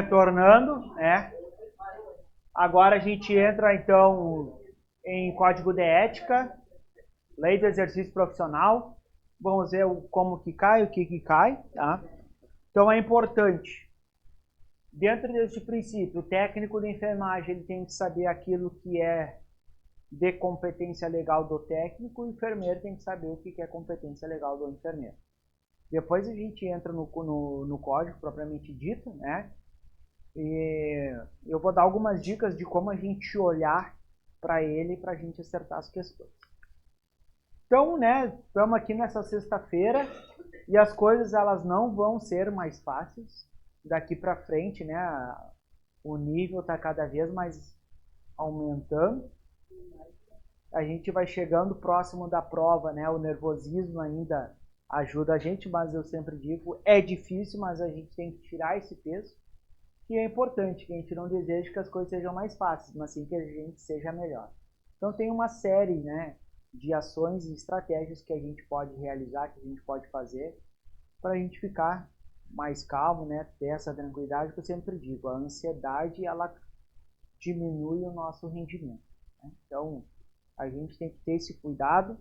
retornando, né? Agora a gente entra, então, em código de ética, lei do exercício profissional. Vamos ver como que cai, o que cai, tá? Então é importante, dentro desse princípio, o técnico de enfermagem ele tem que saber aquilo que é de competência legal do técnico, o enfermeiro tem que saber o que é competência legal do enfermeiro. Depois a gente entra no código propriamente dito, né? E eu vou dar algumas dicas de como a gente olhar para ele para a gente acertar as questões. Então, né, estamos aqui nessa sexta-feira e as coisas elas não vão ser mais fáceis daqui para frente, né? O nível está cada vez mais aumentando. A gente vai chegando próximo da prova, né? O nervosismo ainda ajuda a gente, mas eu sempre digo, é difícil, mas a gente tem que tirar esse peso. E é importante que a gente não deseje que as coisas sejam mais fáceis, mas sim que a gente seja melhor. Então tem uma série, né, de ações e estratégias que a gente pode realizar, que a gente pode fazer, para a gente ficar mais calmo, né, ter essa tranquilidade que eu sempre digo. A ansiedade, ela diminui o nosso rendimento, né? Então a gente tem que ter esse cuidado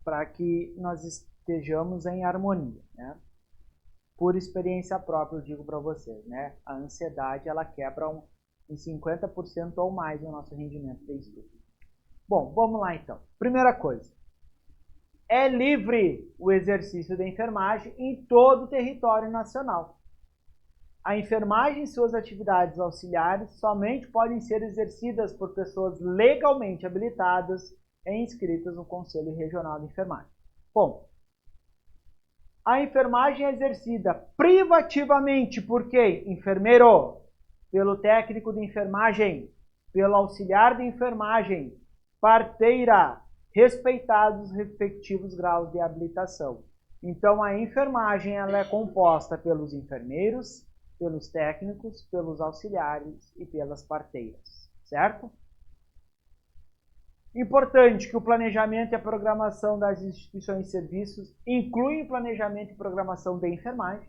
para que nós estejamos em harmonia, né? Por experiência própria, eu digo para vocês, né? A ansiedade, ela quebra em 50% ou mais o nosso rendimento de estudo. Bom, vamos lá então. Primeira coisa. É livre o exercício da enfermagem em todo o território nacional. A enfermagem e suas atividades auxiliares somente podem ser exercidas por pessoas legalmente habilitadas e inscritas no Conselho Regional de Enfermagem. Bom, a enfermagem é exercida privativamente por quem? Enfermeiro, pelo técnico de enfermagem, pelo auxiliar de enfermagem, parteira, respeitados os respectivos graus de habilitação. Então, a enfermagem ela é composta pelos enfermeiros, pelos técnicos, pelos auxiliares e pelas parteiras, certo? Importante que o planejamento e a programação das instituições e serviços incluem o planejamento e programação da enfermagem.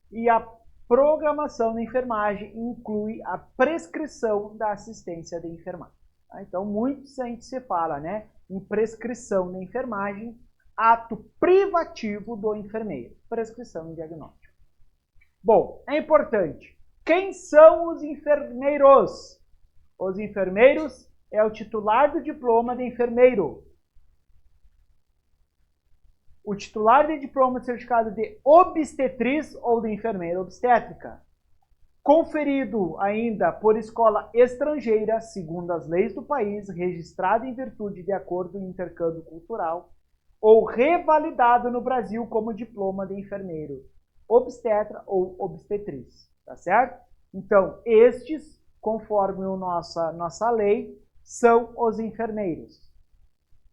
E a programação da enfermagem inclui a prescrição da assistência de enfermagem. Então, muito a gente se fala, né, em prescrição da enfermagem, ato privativo do enfermeiro, prescrição e diagnóstico. Bom, é importante. Quem são os enfermeiros? Os enfermeiros é o titular do diploma de enfermeiro. O titular de diploma de certificado de obstetriz ou de enfermeira obstétrica. Conferido ainda por escola estrangeira, segundo as leis do país, registrado em virtude de acordo de intercâmbio cultural, ou revalidado no Brasil como diploma de enfermeiro obstetra ou obstetriz. Tá certo? Então, estes, conforme a nossa lei, são os enfermeiros.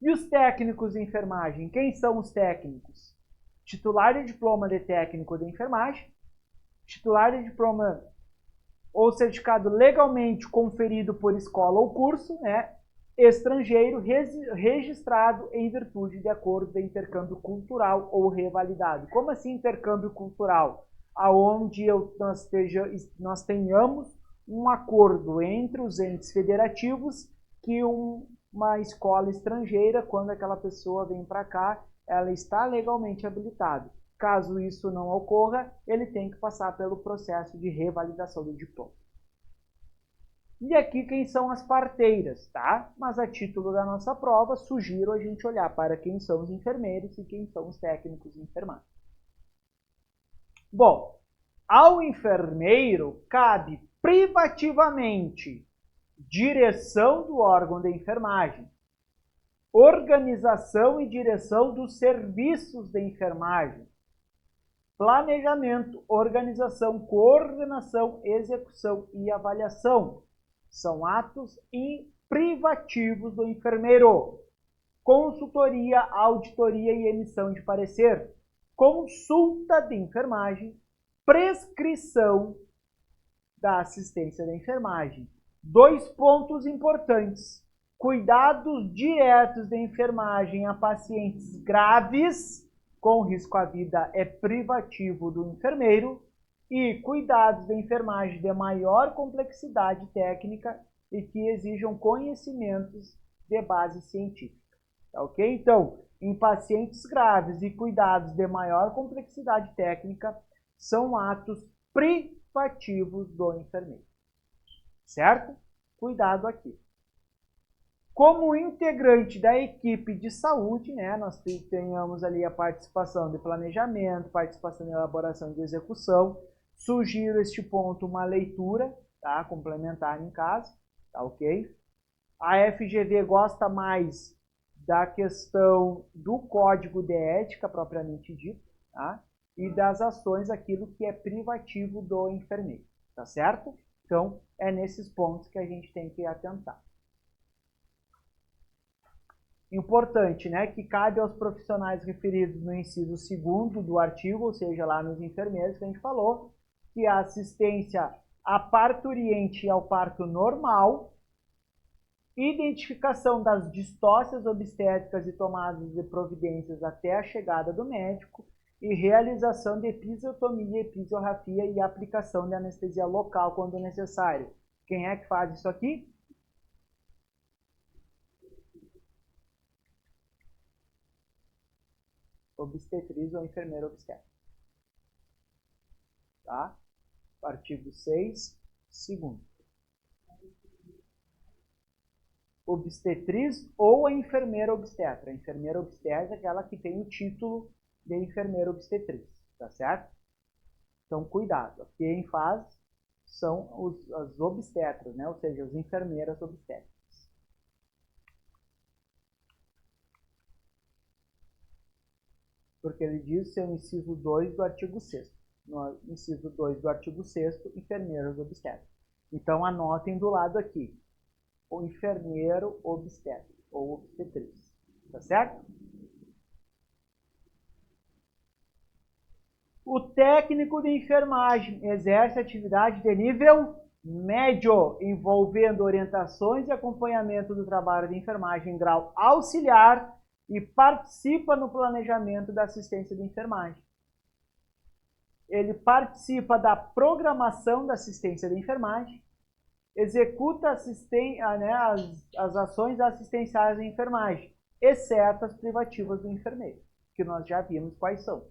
E os técnicos de enfermagem? Quem são os técnicos? Titular de diploma de técnico de enfermagem, titular de diploma ou certificado legalmente conferido por escola ou curso, né? Estrangeiro registrado em virtude de acordo de intercâmbio cultural ou revalidado. Como assim intercâmbio cultural? Aonde nós tenhamos um acordo entre os entes federativos que uma escola estrangeira, quando aquela pessoa vem para cá, ela está legalmente habilitada. Caso isso não ocorra, ele tem que passar pelo processo de revalidação do diploma. E aqui quem são as parteiras, tá? Mas a título da nossa prova, sugiro a gente olhar para quem são os enfermeiros e quem são os técnicos de enfermagem. Bom, ao enfermeiro cabe privativamente direção do órgão de enfermagem, organização e direção dos serviços de enfermagem, planejamento, organização, coordenação, execução e avaliação. São atos privativos do enfermeiro. Consultoria, auditoria e emissão de parecer. Consulta de enfermagem, prescrição da assistência da enfermagem. 2 pontos importantes. Cuidados diretos de enfermagem a pacientes graves, com risco à vida é privativo do enfermeiro. e cuidados de enfermagem de maior complexidade técnica e que exijam conhecimentos de base científica. Tá ok? Então, em pacientes graves e cuidados de maior complexidade técnica, são atos privativos do enfermeiro. Certo? Cuidado aqui. Como integrante da equipe de saúde, né, nós tenhamos ali a participação de planejamento, participação de elaboração de execução. Sugiro este ponto uma leitura, tá, complementar em casa, tá ok? A FGV gosta mais da questão do código de ética propriamente dito, tá? E das ações, aquilo que é privativo do enfermeiro, tá certo? Então, é nesses pontos que a gente tem que atentar. Importante, né, que cabe aos profissionais referidos no inciso 2º do artigo, ou seja, lá nos enfermeiros que a gente falou, que a assistência a parturiente e ao parto normal, identificação das distócias obstétricas e tomadas de providências até a chegada do médico e realização de episiotomia, episiorrafia e aplicação de anestesia local quando necessário. Quem é que faz isso aqui? Obstetriz ou enfermeiro obstétrico. Tá? Artigo 6, 2º. Obstetriz ou a enfermeira obstetra. A enfermeira obstetra é aquela que tem o título de enfermeira obstetriz, tá certo? Então, cuidado. Quem faz são as obstetras, né? Ou seja, as enfermeiras obstétricas. Porque ele diz ser o inciso 2 do artigo 6º. No inciso 2 do artigo 6º, enfermeiros obstetras. Então, anotem do lado aqui. O enfermeiro obstétrico ou obstetriz. Tá certo? O técnico de enfermagem exerce atividade de nível médio, envolvendo orientações e acompanhamento do trabalho de enfermagem em grau auxiliar e participa no planejamento da assistência de enfermagem. Ele participa da programação da assistência de enfermagem, executa as ações assistenciais de enfermagem, exceto as privativas do enfermeiro, que nós já vimos quais são.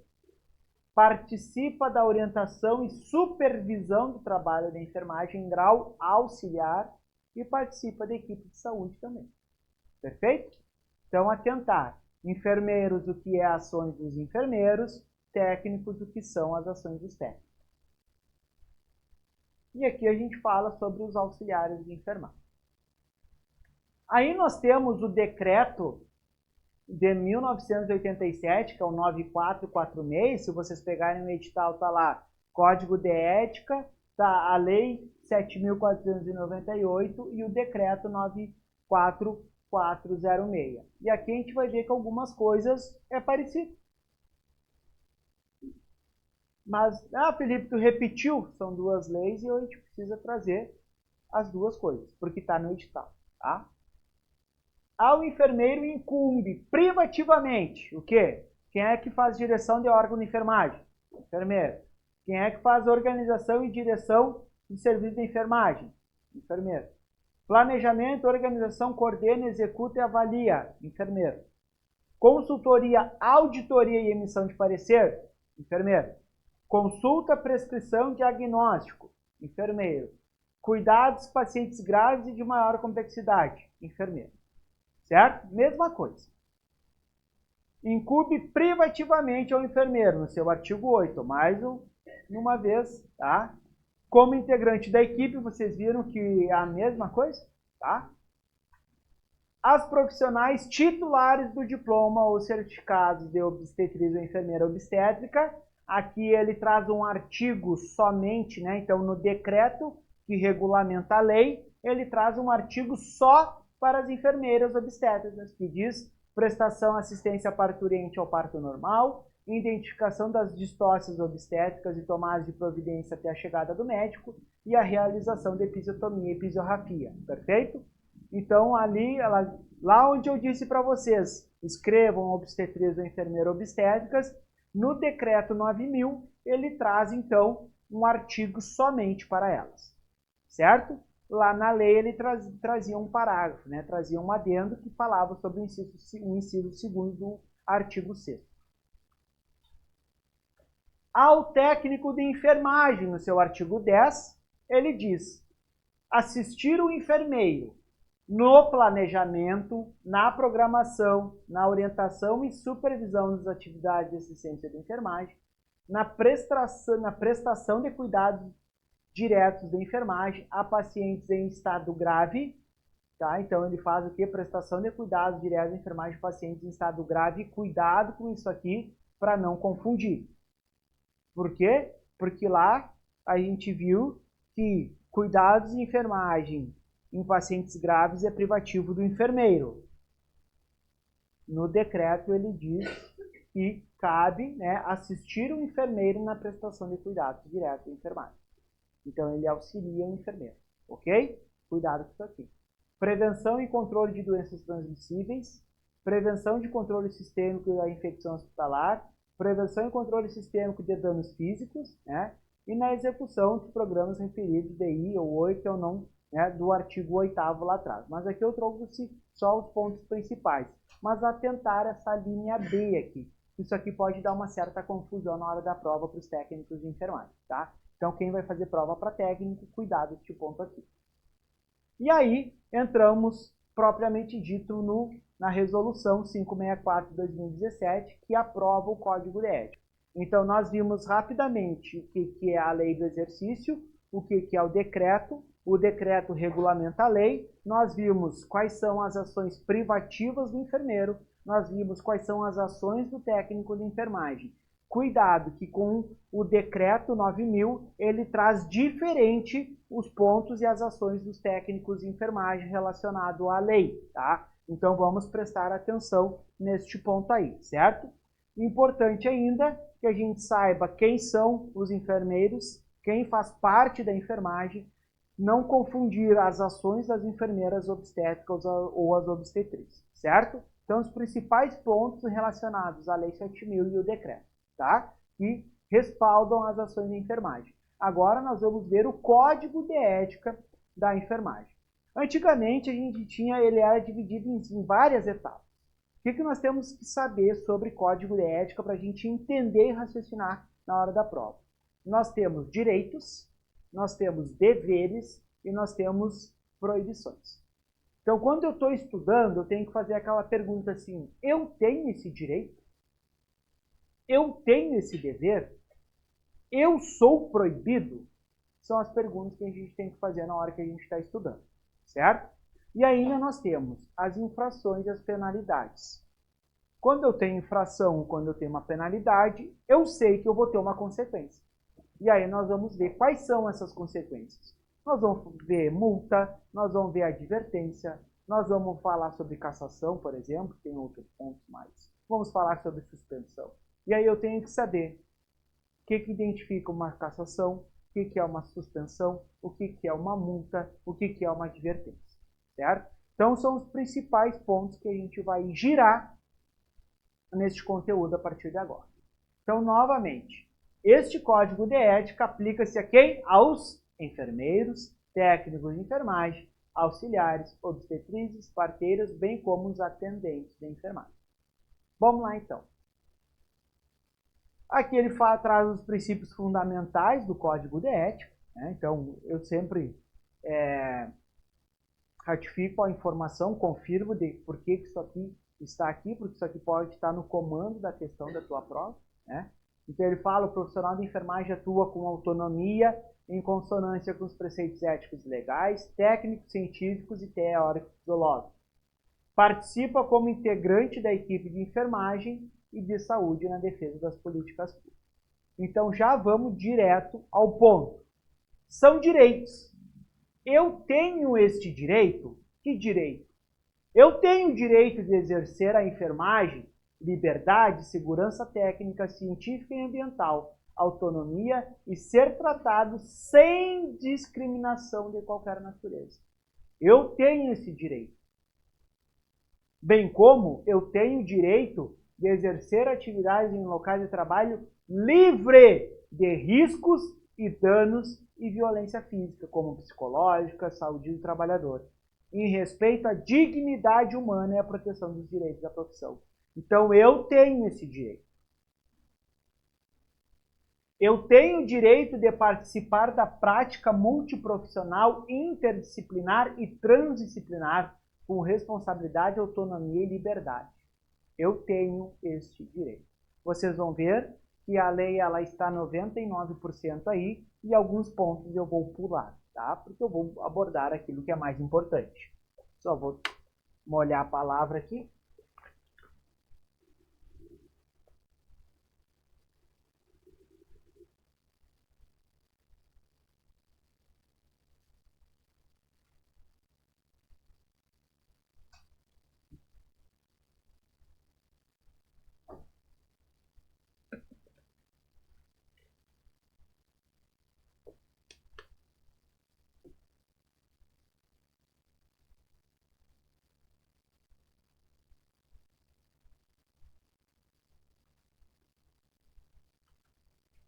Participa da orientação e supervisão do trabalho de enfermagem em grau auxiliar e participa da equipe de saúde também. Perfeito? Então, atentar. Enfermeiros, o que é ações dos enfermeiros, técnicos, o que são as ações dos técnicos. E aqui a gente fala sobre os auxiliares de enfermagem. Aí nós temos o decreto de 1987, que é o 9446, se vocês pegarem o edital, está lá, Código de Ética, tá a Lei 7.498 e o decreto 94406. E aqui a gente vai ver que algumas coisas é parecido. Mas, Felipe, tu repetiu, são duas leis e a gente precisa trazer as duas coisas, porque está no edital, tá? Ao enfermeiro incumbe privativamente o quê? Quem é que faz direção de órgão de enfermagem? O enfermeiro. Quem é que faz organização e direção de serviço de enfermagem? O enfermeiro. Planejamento, organização, coordena, executa e avalia? Enfermeiro. Consultoria, auditoria e emissão de parecer? Enfermeiro. Consulta, prescrição e diagnóstico? Enfermeiro. Cuidados, pacientes graves e de maior complexidade? Enfermeiro. Certo? Mesma coisa. Incumbe privativamente ao enfermeiro, no seu artigo 8, mais uma vez, tá? Como integrante da equipe, vocês viram que é a mesma coisa, tá? As profissionais titulares do diploma ou certificados de obstetriz ou enfermeira obstétrica, aqui ele traz um artigo somente, né? Então, no decreto que regulamenta a lei, ele traz um artigo só para as enfermeiras obstétricas, que diz prestação assistência parturiente ao parto normal, identificação das distócias obstétricas e tomada de providência até a chegada do médico e a realização de episiotomia e episiorrafia, perfeito? Então, ali, lá onde eu disse para vocês, escrevam obstetriz ou enfermeira obstétricas, no decreto 9.000, ele traz, então, um artigo somente para elas, certo? Lá na lei ele trazia um parágrafo, né? Trazia um adendo que falava sobre o inciso segundo do artigo 6º. Ao técnico de enfermagem, no seu artigo 10, ele diz: assistir o enfermeiro no planejamento, na programação, na orientação e supervisão das atividades de assistência de enfermagem, na prestação de cuidados diretos de enfermagem a pacientes em estado grave, tá? Então ele faz o que? Prestação de cuidados diretos de enfermagem a pacientes em estado grave. Cuidado com isso aqui para não confundir. Por quê? Porque lá a gente viu que cuidados de enfermagem em pacientes graves é privativo do enfermeiro. No decreto ele diz que cabe, né, assistir o enfermeiro na prestação de cuidados diretos de enfermagem. Então ele auxilia o enfermeiro, ok? Cuidado com isso aqui. Prevenção e controle de doenças transmissíveis, prevenção de controle sistêmico da infecção hospitalar, prevenção e controle sistêmico de danos físicos, né? E na execução dos programas referidos de I ou 8 ou não, né, do artigo 8º lá atrás. Mas aqui eu trouxe só os pontos principais. Mas atentar essa linha B aqui. Isso aqui pode dar uma certa confusão na hora da prova para os técnicos de enfermagem, tá? Então quem vai fazer prova para técnico, cuidado com este ponto aqui. E aí entramos propriamente dito na resolução 564 de 2017, que aprova o Código de Ética. Então, nós vimos rapidamente o que é a lei do exercício, o que é o decreto regulamenta a lei, nós vimos quais são as ações privativas do enfermeiro, nós vimos quais são as ações do técnico de enfermagem. Cuidado que com o decreto 9.000, ele traz diferente os pontos e as ações dos técnicos de enfermagem relacionado à lei, tá? Então, vamos prestar atenção neste ponto aí, certo? Importante ainda que a gente saiba quem são os enfermeiros, quem faz parte da enfermagem, não confundir as ações das enfermeiras obstétricas ou as obstetrizes, certo? Então, os principais pontos relacionados à Lei 7.000 e o decreto, tá? Que respaldam as ações de enfermagem. Agora, nós vamos ver o Código de Ética da enfermagem. Antigamente, ele era dividido em várias etapas. O que nós temos que saber sobre Código de Ética para a gente entender e raciocinar na hora da prova? Nós temos direitos, nós temos deveres e nós temos proibições. Então, quando eu estou estudando, eu tenho que fazer aquela pergunta assim: eu tenho esse direito? Eu tenho esse dever? Eu sou proibido? São as perguntas que a gente tem que fazer na hora que a gente está estudando, certo? E ainda nós temos as infrações e as penalidades. Quando eu tenho infração, quando eu tenho uma penalidade, eu sei que eu vou ter uma consequência. E aí nós vamos ver quais são essas consequências. Nós vamos ver multa, nós vamos ver advertência, nós vamos falar sobre cassação, por exemplo, tem outros pontos mais. Vamos falar sobre suspensão. E aí eu tenho que saber o que identifica uma cassação, o que é uma suspensão, o que é uma multa, o que é uma advertência. Certo? Então, são os principais pontos que a gente vai girar neste conteúdo a partir de agora. Então, novamente, este Código de Ética aplica-se a quem? Aos enfermeiros, técnicos de enfermagem, auxiliares, obstetrizes, parteiras, bem como os atendentes de enfermagem. Vamos lá, então. Aqui ele traz os princípios fundamentais do Código de Ética, né? Então, eu sempre ratifico a informação, confirmo de por que isso aqui está aqui, porque isso aqui pode estar no comando da questão da tua prova, né? Então ele fala: o profissional de enfermagem atua com autonomia, em consonância com os preceitos éticos e legais, técnicos, científicos e teóricos biológicos. Participa como integrante da equipe de enfermagem e de saúde na defesa das políticas públicas. Então já vamos direto ao ponto. São direitos. Eu tenho este direito? Que direito? Eu tenho o direito de exercer a enfermagem, liberdade, segurança técnica, científica e ambiental, autonomia e ser tratado sem discriminação de qualquer natureza. Eu tenho esse direito. Bem como eu tenho o direito de exercer atividades em locais de trabalho livre de riscos e danos e violência física, como psicológica, saúde do trabalhador, em respeito à dignidade humana e à proteção dos direitos da profissão. Então, eu tenho esse direito. Eu tenho o direito de participar da prática multiprofissional, interdisciplinar e transdisciplinar com responsabilidade, autonomia e liberdade. Eu tenho este direito. Vocês vão ver que a lei ela está 99% aí e alguns pontos eu vou pular, tá? Porque eu vou abordar aquilo que é mais importante. Só vou molhar a palavra aqui.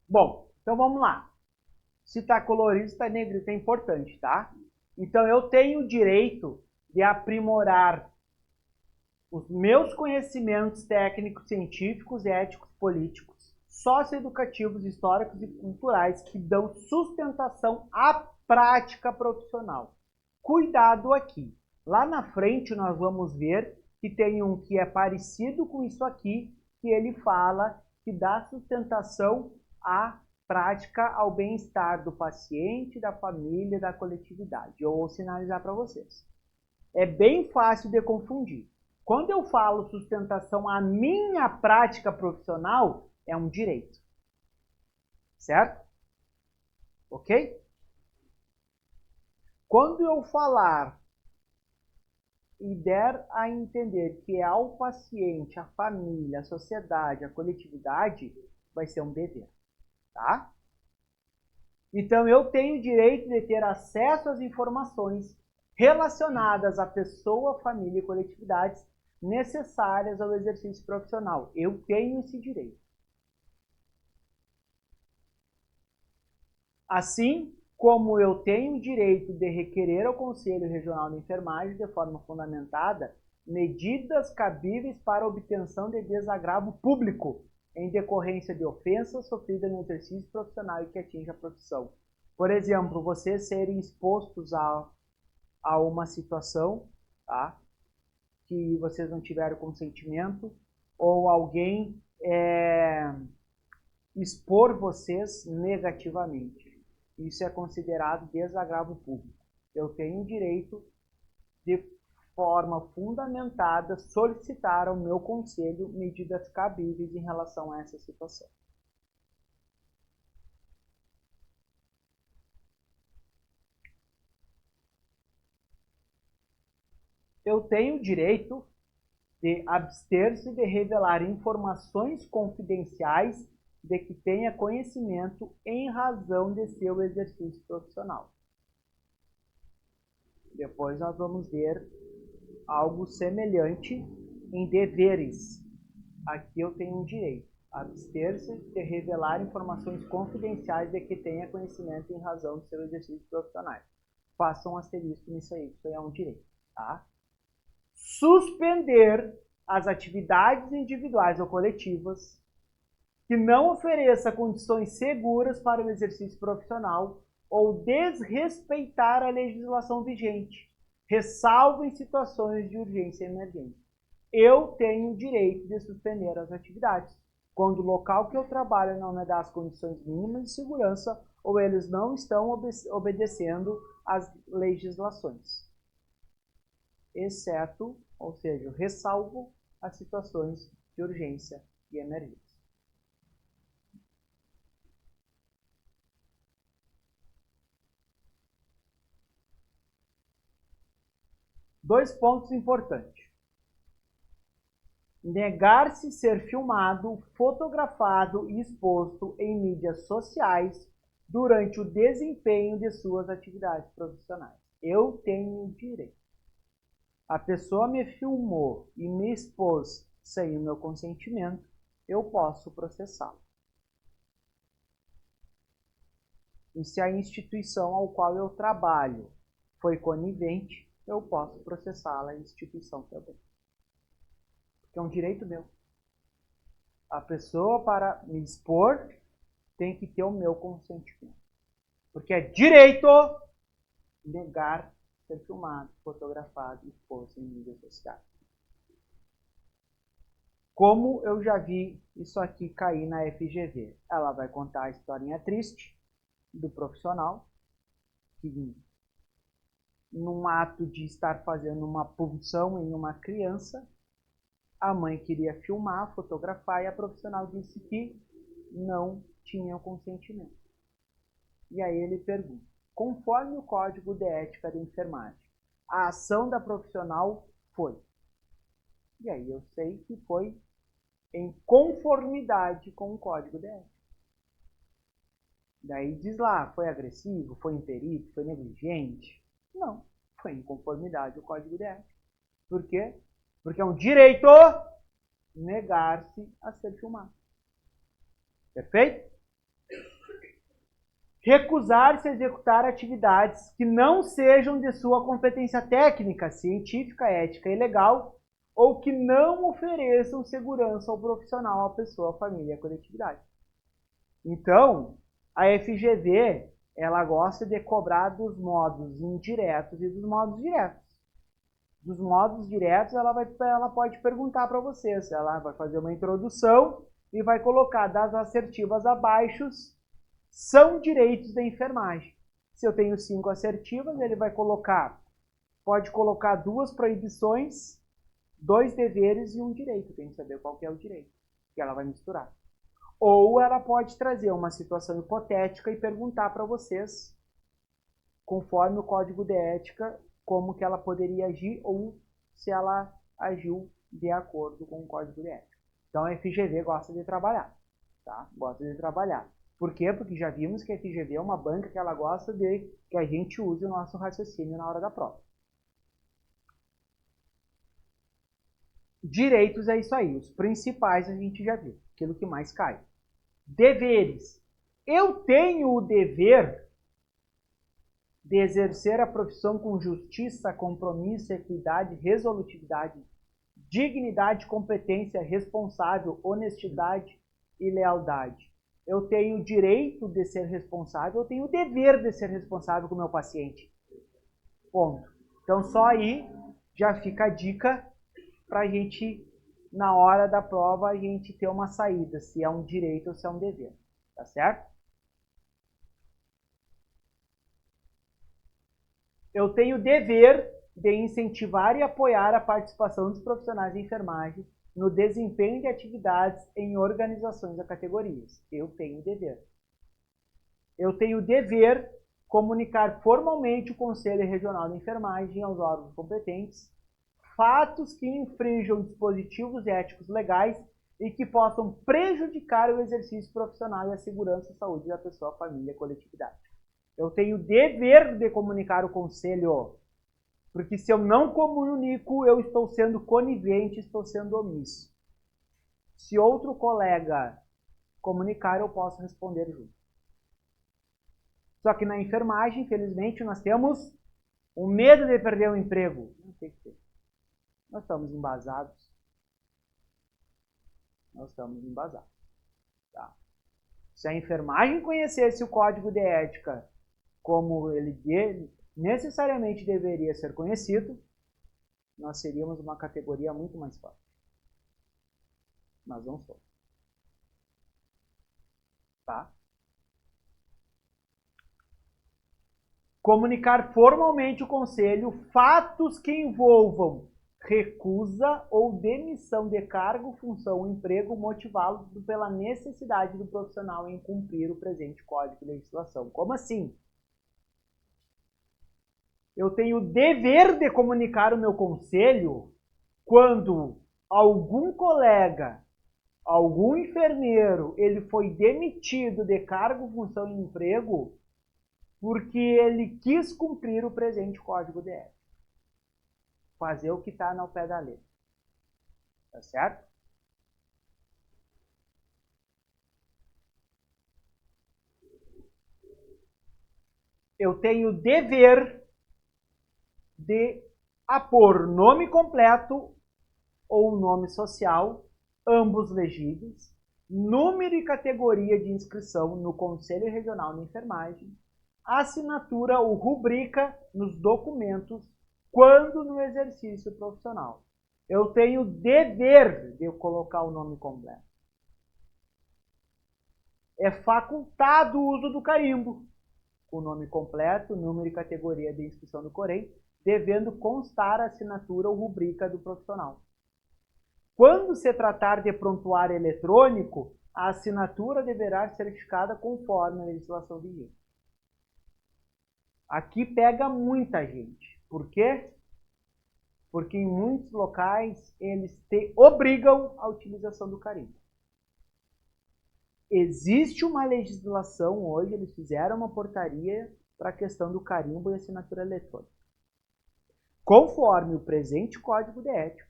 Bom, então vamos lá. Se está colorido, se está negrito, é importante, tá? Então eu tenho o direito de aprimorar os meus conhecimentos técnicos, científicos, éticos, políticos, socioeducativos, históricos e culturais que dão sustentação à prática profissional. Cuidado aqui. Lá na frente nós vamos ver que tem um que é parecido com isso aqui, que ele fala que dá sustentação à prática ao bem-estar do paciente, da família, da coletividade. Eu vou sinalizar para vocês. É bem fácil de confundir. Quando eu falo sustentação à minha prática profissional, é um direito. Certo? Ok? Quando eu falar e der a entender que é ao paciente, à família, à sociedade, à coletividade, vai ser um dever. Tá? Então, eu tenho o direito de ter acesso às informações relacionadas à pessoa, família e coletividades necessárias ao exercício profissional. Eu tenho esse direito. Assim como eu tenho o direito de requerer ao Conselho Regional de Enfermagem, de forma fundamentada, medidas cabíveis para a obtenção de desagravo público em decorrência de ofensas sofridas no exercício profissional e que atinge a profissão. Por exemplo, vocês serem expostos a uma situação, tá? Que vocês não tiveram consentimento, ou alguém expor vocês negativamente. Isso é considerado desagravo público. Eu tenho o direito, de forma fundamentada, solicitar ao meu conselho medidas cabíveis em relação a essa situação. Eu tenho o direito de abster-se de revelar informações confidenciais de que tenha conhecimento em razão de seu exercício profissional. Depois nós vamos ver algo semelhante em deveres. Aqui eu tenho um direito, abster-se de revelar informações confidenciais de que tenha conhecimento em razão do seu exercício profissional. Façam um asterisco nisso aí, isso aí é um direito, tá? Suspender as atividades individuais ou coletivas que não ofereça condições seguras para o exercício profissional ou desrespeitar a legislação vigente, ressalvo em situações de urgência e emergência. Eu tenho o direito de suspender as atividades quando o local que eu trabalho não me dá as condições mínimas de segurança ou eles não estão obedecendo às legislações. Exceto, ou seja, ressalvo as situações de urgência e emergência. Dois pontos importantes. Negar-se ser filmado, fotografado e exposto em mídias sociais durante o desempenho de suas atividades profissionais. Eu tenho direito. A pessoa me filmou e me expôs sem o meu consentimento, eu posso processá-lo. E se a instituição ao qual eu trabalho foi conivente, eu posso processá-la, a instituição também. Porque é um direito meu. A pessoa, para me expor, tem que ter o meu consentimento. Porque é direito negar ser filmado, fotografado e exposto em mídias sociais. Como eu já vi isso aqui cair na FGV. Ela vai contar a historinha triste do profissional que, num ato de estar fazendo uma punção em uma criança, a mãe queria filmar, fotografar, e a profissional disse que não tinha consentimento. E aí ele pergunta, conforme o Código de Ética da Enfermagem, a ação da profissional foi? E aí eu sei que foi em conformidade com o Código de Ética. Daí diz lá, foi agressivo, foi imperito, foi negligente? Não, foi em conformidade com o Código de Ética. Por quê? Porque é um direito negar-se a ser filmado. Perfeito? Recusar-se a executar atividades que não sejam de sua competência técnica, científica, ética e legal, ou que não ofereçam segurança ao profissional, à pessoa, à família e à coletividade. Então, a FGV, ela gosta de cobrar dos modos indiretos e dos modos diretos. Dos modos diretos, ela pode perguntar para vocês. Ela vai fazer uma introdução e vai colocar das assertivas abaixo, são direitos da enfermagem. Se eu tenho 5 assertivas, ele vai colocar, pode colocar 2 proibições, 2 deveres e um direito. Tem que saber qual que é o direito, que ela vai misturar. Ou ela pode trazer uma situação hipotética e perguntar para vocês, conforme o Código de Ética, como que ela poderia agir ou se ela agiu de acordo com o Código de Ética. Então a FGV gosta de trabalhar, tá? Gosta de trabalhar. Por quê? Porque já vimos que a FGV é uma banca que ela gosta de que a gente use o nosso raciocínio na hora da prova. Direitos é isso aí, os principais a gente já viu, aquilo que mais cai. Deveres. Eu tenho o dever de exercer a profissão com justiça, compromisso, equidade, resolutividade, dignidade, competência, responsável, honestidade e lealdade. Eu tenho o direito de ser responsável, eu tenho o dever de ser responsável com o meu paciente. Ponto. Então só aí já fica a dica para a gente, na hora da prova, a gente ter uma saída, se é um direito ou se é um dever. Tá certo? Eu tenho o dever de incentivar e apoiar a participação dos profissionais de enfermagem no desempenho de atividades em organizações a categorias. Eu tenho o dever. Eu tenho o dever comunicar formalmente o Conselho Regional de Enfermagem aos órgãos competentes fatos que infringam dispositivos éticos legais e que possam prejudicar o exercício profissional e a segurança e saúde da pessoa, família e coletividade. Eu tenho o dever de comunicar o conselho, porque se eu não comunico, eu estou sendo conivente, estou sendo omisso. Se outro colega comunicar, eu posso responder junto. Só que na enfermagem, infelizmente, nós temos o medo de perder o emprego. Não tem que ter. Nós estamos embasados. Nós estamos embasados. Tá? Se a enfermagem conhecesse o Código de Ética como ele necessariamente deveria ser conhecido, nós seríamos uma categoria muito mais forte. Mas não somos. Tá? Comunicar formalmente o conselho fatos que envolvam recusa ou demissão de cargo, função ou emprego motivado pela necessidade do profissional em cumprir o presente Código de Legislação. Como assim? Eu tenho o dever de comunicar o meu conselho quando algum colega, algum enfermeiro, ele foi demitido de cargo, função e emprego porque ele quis cumprir o presente Código de Ética. Fazer o que está no pé da letra. Tá certo? eu tenho dever de apor nome completo ou nome social, ambos legíveis, número e categoria de inscrição no Conselho Regional de Enfermagem, assinatura ou rubrica nos documentos quando no exercício profissional. Eu tenho dever de colocar o nome completo. É facultado o uso do carimbo, o nome completo, número e categoria de inscrição do COREM, devendo constar a assinatura ou rubrica do profissional. Quando se tratar de prontuário eletrônico, a assinatura deverá ser certificada conforme a legislação vigente. Aqui pega muita gente. Por quê? Porque em muitos locais eles te obrigam à utilização do carimbo. Existe uma legislação hoje, eles fizeram uma portaria para a questão do carimbo e assinatura eletrônica. Conforme o presente Código de Ética,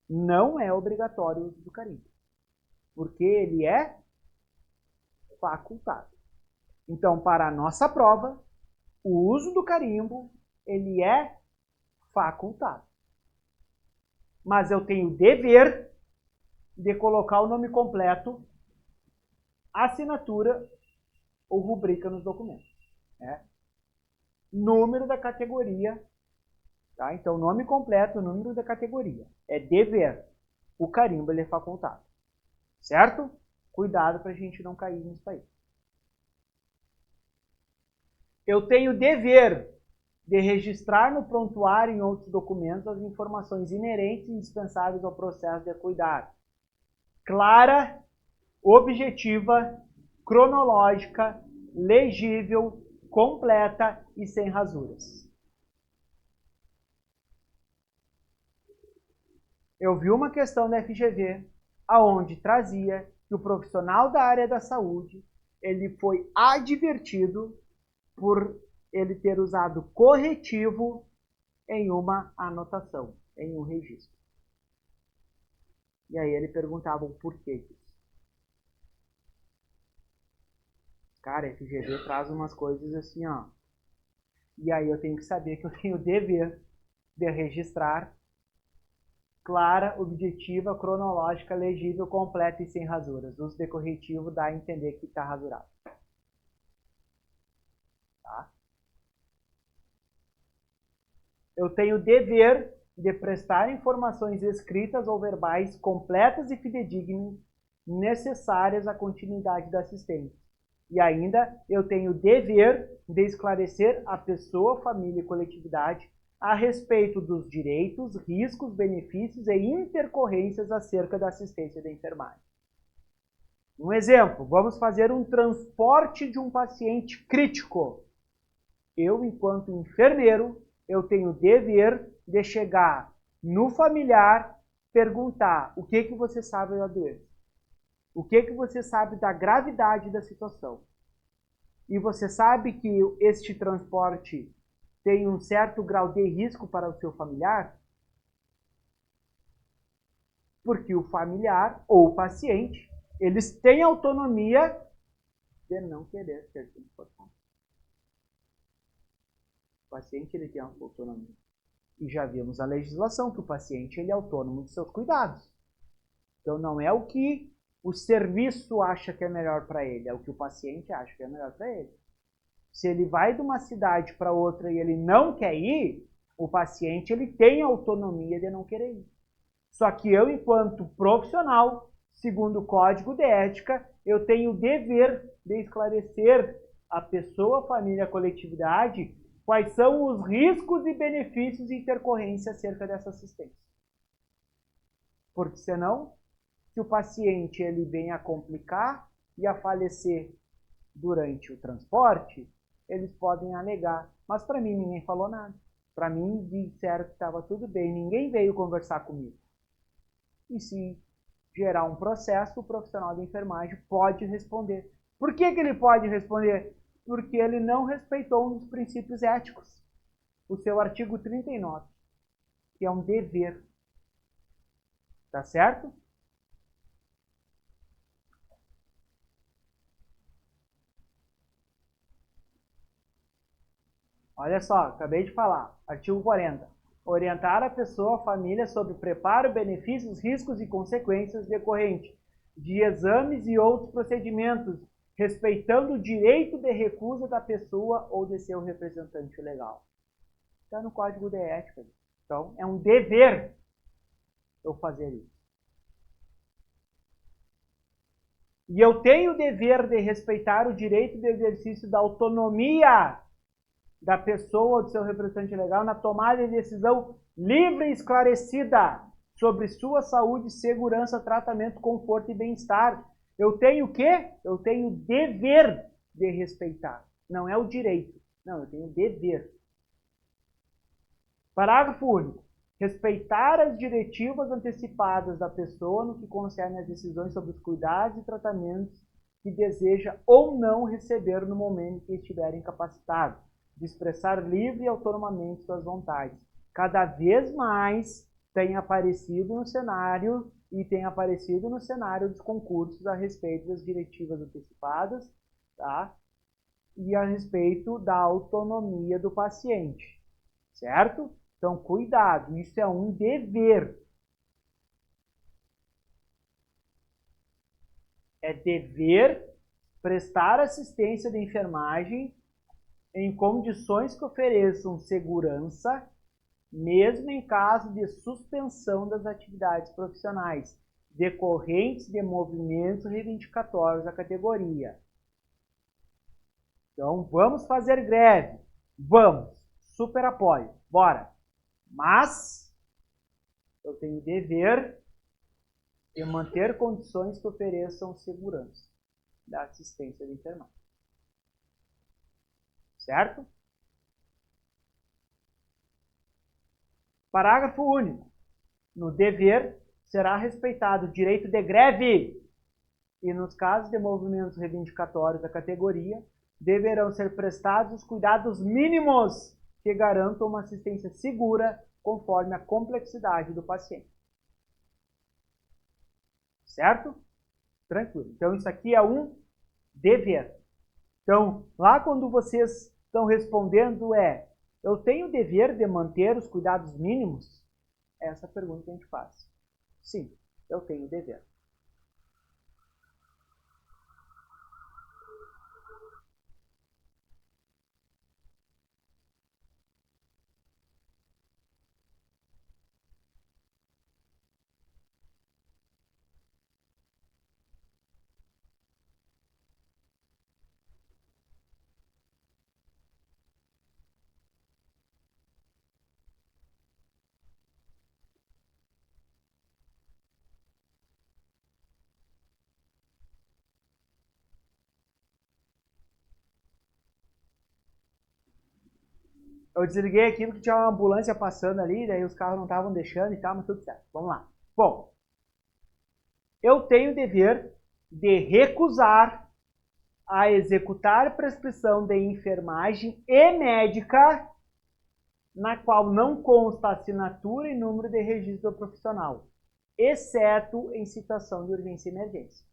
não é obrigatório o uso do carimbo, porque ele é facultado. Então, para a nossa prova, o uso do carimbo, ele é facultado. Mas eu tenho o dever de colocar o nome completo, assinatura ou rubrica nos documentos. Né? Número da categoria. Tá? Então, nome completo, número da categoria. É dever. O carimbo ele é facultado. Certo? Cuidado para a gente não cair nisso aí. Eu tenho dever de registrar no prontuário e em outros documentos as informações inerentes e indispensáveis ao processo de cuidar. Clara, objetiva, cronológica, legível, completa e sem rasuras. Eu vi uma questão da FGV aonde trazia que o profissional da área da saúde ele foi advertido por ele ter usado corretivo em uma anotação, em um registro. E aí ele perguntava o porquê disso. Cara, a FGV traz umas coisas assim, ó. E aí eu tenho que saber que eu tenho o dever de registrar clara, objetiva, cronológica, legível, completa e sem rasuras. O uso de corretivo dá a entender que está rasurado. Tá? Eu tenho o dever de prestar informações escritas ou verbais completas e fidedignas necessárias à continuidade da assistência. E ainda eu tenho o dever de esclarecer a pessoa, família e coletividade a respeito dos direitos, riscos, benefícios e intercorrências acerca da assistência da enfermagem. Um exemplo, vamos fazer um transporte de um paciente crítico. Eu, enquanto enfermeiro, eu tenho o dever de chegar no familiar, perguntar o que você sabe da doença. O que você sabe da gravidade da situação. E você sabe que este transporte tem um certo grau de risco para o seu familiar? Porque o familiar ou o paciente, eles têm autonomia de não querer ser transportado. O paciente ele tem autonomia. E já vimos a legislação que o paciente ele é autônomo dos seus cuidados. Então não é o que o serviço acha que é melhor para ele, é o que o paciente acha que é melhor para ele. Se ele vai de uma cidade para outra e ele não quer ir, o paciente ele tem autonomia de não querer ir. Só que eu, enquanto profissional, segundo o Código de Ética, eu tenho o dever de esclarecer a pessoa, a família, a coletividade, quais são os riscos e benefícios e intercorrências acerca dessa assistência. Porque senão, se o paciente ele vem a complicar e a falecer durante o transporte, eles podem alegar. Mas para mim ninguém falou nada. Para mim disseram que estava tudo bem, ninguém veio conversar comigo. E se gerar um processo, o profissional de enfermagem pode responder. Por que ele pode responder? Porque ele não respeitou um dos princípios éticos. O seu artigo 39, que é um dever. Tá certo? Olha só, acabei de falar. Artigo 40. Orientar a pessoa, a família sobre o preparo, benefícios, riscos e consequências decorrentes de exames e outros procedimentos, respeitando o direito de recusa da pessoa ou de seu representante legal. Está no Código de Ética. Então, é um dever eu fazer isso. E eu tenho o dever de respeitar o direito de exercício da autonomia da pessoa ou do seu representante legal na tomada de decisão livre e esclarecida sobre sua saúde, segurança, tratamento, conforto e bem-estar. Eu tenho o quê? Eu tenho o dever de respeitar. Não é o direito. Não, eu tenho o dever. Parágrafo único. Respeitar as diretivas antecipadas da pessoa no que concerne às decisões sobre os cuidados e tratamentos que deseja ou não receber no momento em que estiver incapacitado de expressar livre e autonomamente suas vontades. Cada vez mais tem aparecido no cenário dos concursos a respeito das diretivas antecipadas, tá? E a respeito da autonomia do paciente, certo? Então, cuidado, isso é um dever. É dever prestar assistência de enfermagem em condições que ofereçam segurança, mesmo em caso de suspensão das atividades profissionais, decorrentes de movimentos reivindicatórios da categoria. Então, vamos fazer greve. Vamos. Super apoio. Bora. Mas eu tenho o dever de manter condições que ofereçam segurança da assistência de enfermagem. Certo? Parágrafo único. No dever, será respeitado o direito de greve e, nos casos de movimentos reivindicatórios da categoria, deverão ser prestados os cuidados mínimos que garantam uma assistência segura conforme a complexidade do paciente. Certo? Tranquilo. Então, isso aqui é um dever. Então, lá quando vocês estão respondendo eu tenho o dever de manter os cuidados mínimos? É essa pergunta que a gente faz. Sim, eu tenho o dever. Eu desliguei aqui porque tinha uma ambulância passando ali, daí os carros não estavam deixando e tal, mas tudo certo. Vamos lá. Bom, eu tenho o dever de recusar a executar prescrição de enfermagem e médica na qual não consta assinatura e número de registro profissional, exceto em situação de urgência e emergência.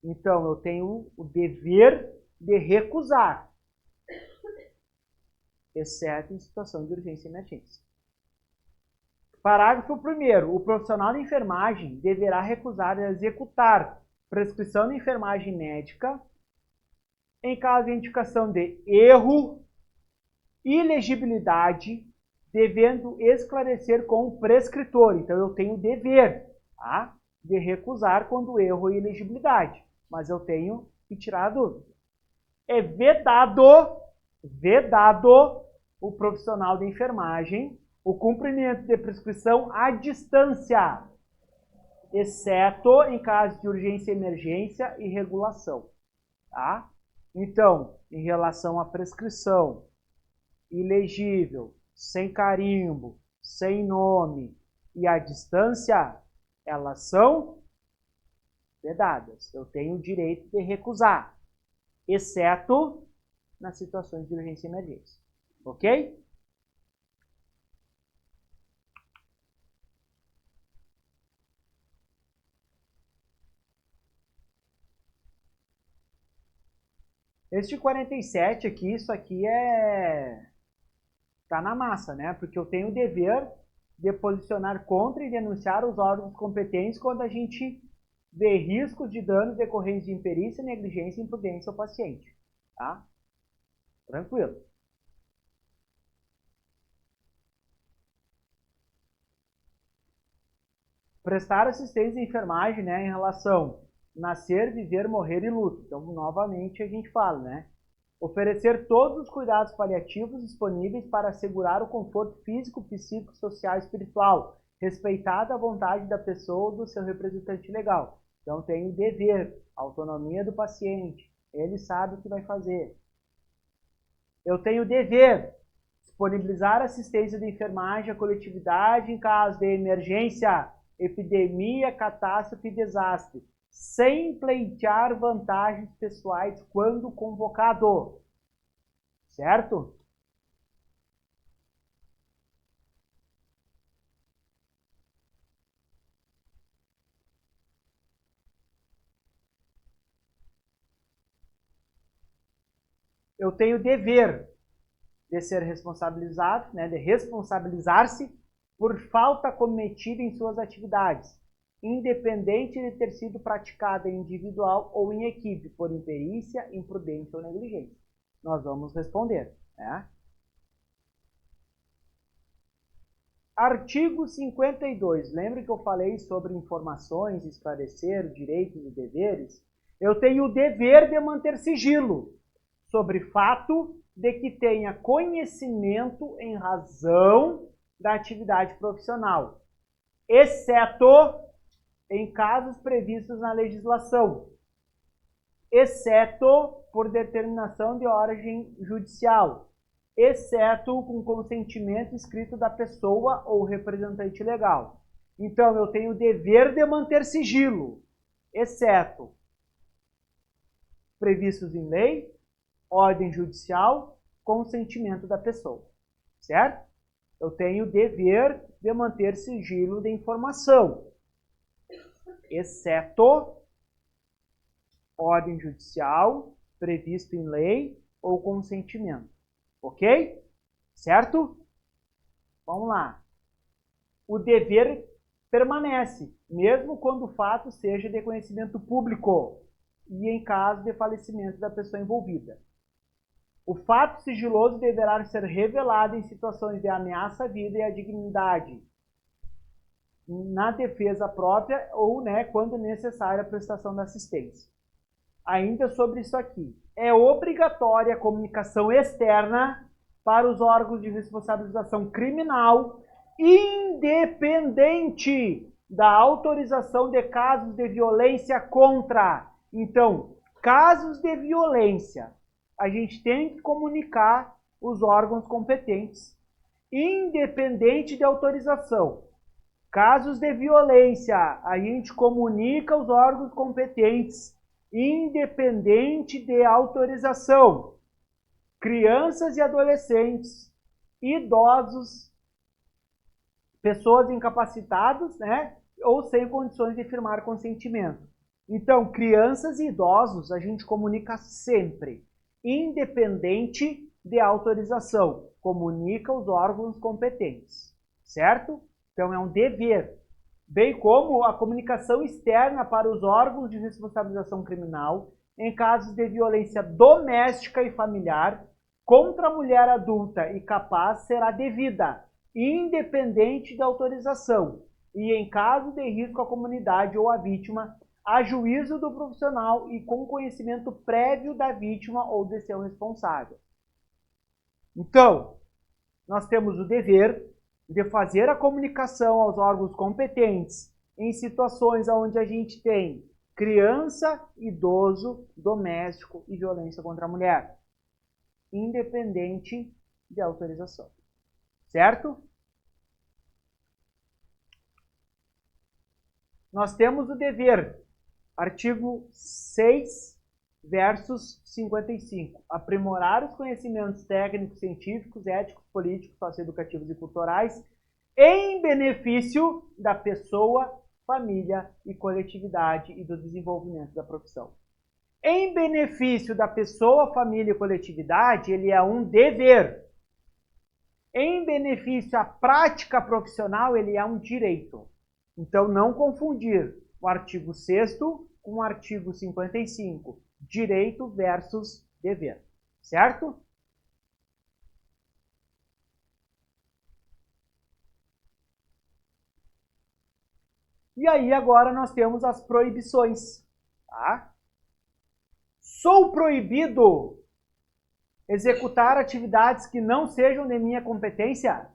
Então, eu tenho o dever de recusar, exceto em situação de urgência e emergência. Parágrafo 1º. O profissional de enfermagem deverá recusar a executar prescrição de enfermagem médica em caso de indicação de erro, ilegibilidade, devendo esclarecer com o prescritor. Então, eu tenho o dever, tá, de recusar quando erro e ilegibilidade. Mas eu tenho que tirar a dúvida. É vedado o profissional de enfermagem o cumprimento de prescrição à distância, exceto em caso de urgência, emergência e regulação. Tá? Então, em relação à prescrição ilegível, sem carimbo, sem nome e à distância, elas são vedadas. Eu tenho o direito de recusar, exceto nas situações de urgência e emergência. Ok? Este 47 aqui, isso aqui tá na massa, né? Porque eu tenho o dever de posicionar contra e denunciar os órgãos competentes quando a gente vê riscos de danos decorrentes de imperícia, negligência e imprudência ao paciente, tá? Tranquilo. Prestar assistência de enfermagem, né, em relação nascer, viver, morrer e luto. Então, novamente, a gente fala, né? Oferecer todos os cuidados paliativos disponíveis para assegurar o conforto físico, psíquico, social e espiritual, respeitada a vontade da pessoa ou do seu representante legal. Então, tem o dever, a autonomia do paciente. Ele sabe o que vai fazer. Eu tenho o dever, disponibilizar assistência de enfermagem à coletividade em caso de emergência, epidemia, catástrofe e desastre, sem pleitear vantagens pessoais quando convocado. Certo? Eu tenho o dever de ser responsabilizado, né, de responsabilizar-se por falta cometida em suas atividades, independente de ter sido praticada individual ou em equipe, por imperícia, imprudência ou negligência. Nós vamos responder, né? Artigo 52. Lembra que eu falei sobre informações, esclarecer, direitos e deveres? Eu tenho o dever de manter sigilo sobre fato de que tenha conhecimento em razão da atividade profissional, exceto em casos previstos na legislação, exceto por determinação de origem judicial, exceto com consentimento escrito da pessoa ou representante legal. Então, eu tenho o dever de manter sigilo, exceto previstos em lei, ordem judicial, consentimento da pessoa, certo? Eu tenho o dever de manter sigilo de informação, exceto ordem judicial, previsto em lei ou consentimento. Ok? Certo? Vamos lá. O dever permanece, mesmo quando o fato seja de conhecimento público e em caso de falecimento da pessoa envolvida. O fato sigiloso deverá ser revelado em situações de ameaça à vida e à dignidade, na defesa própria ou, né, quando necessária a prestação da assistência. Ainda sobre isso aqui. É obrigatória a comunicação externa para os órgãos de responsabilização criminal, independente da autorização de casos de violência contra. Então, casos de violência, a gente tem que comunicar os órgãos competentes, independente de autorização. Casos de violência, a gente comunica os órgãos competentes, independente de autorização. Crianças e adolescentes, idosos, pessoas incapacitadas, né, ou sem condições de firmar consentimento. Então, crianças e idosos, a gente comunica sempre, independente de autorização. Comunica os órgãos competentes, certo? Então, é um dever. Bem como a comunicação externa para os órgãos de responsabilização criminal em casos de violência doméstica e familiar contra a mulher adulta e capaz será devida, independente da autorização, e em caso de risco à comunidade ou à vítima, a juízo do profissional e com conhecimento prévio da vítima ou de seu responsável. Então, nós temos o dever de fazer a comunicação aos órgãos competentes em situações onde a gente tem criança, idoso, doméstico e violência contra a mulher, independente de autorização. Certo? Nós temos o dever, artigo 6, versos 55, aprimorar os conhecimentos técnicos, científicos, éticos, políticos, socioeducativos e culturais em benefício da pessoa, família e coletividade e do desenvolvimento da profissão. Em benefício da pessoa, família e coletividade, ele é um dever. Em benefício à prática profissional, ele é um direito. Então, não confundir o artigo 6º com o artigo 55. Direito versus dever. Certo? E aí, agora nós temos as proibições. Tá? Sou proibido executar atividades que não sejam de minha competência?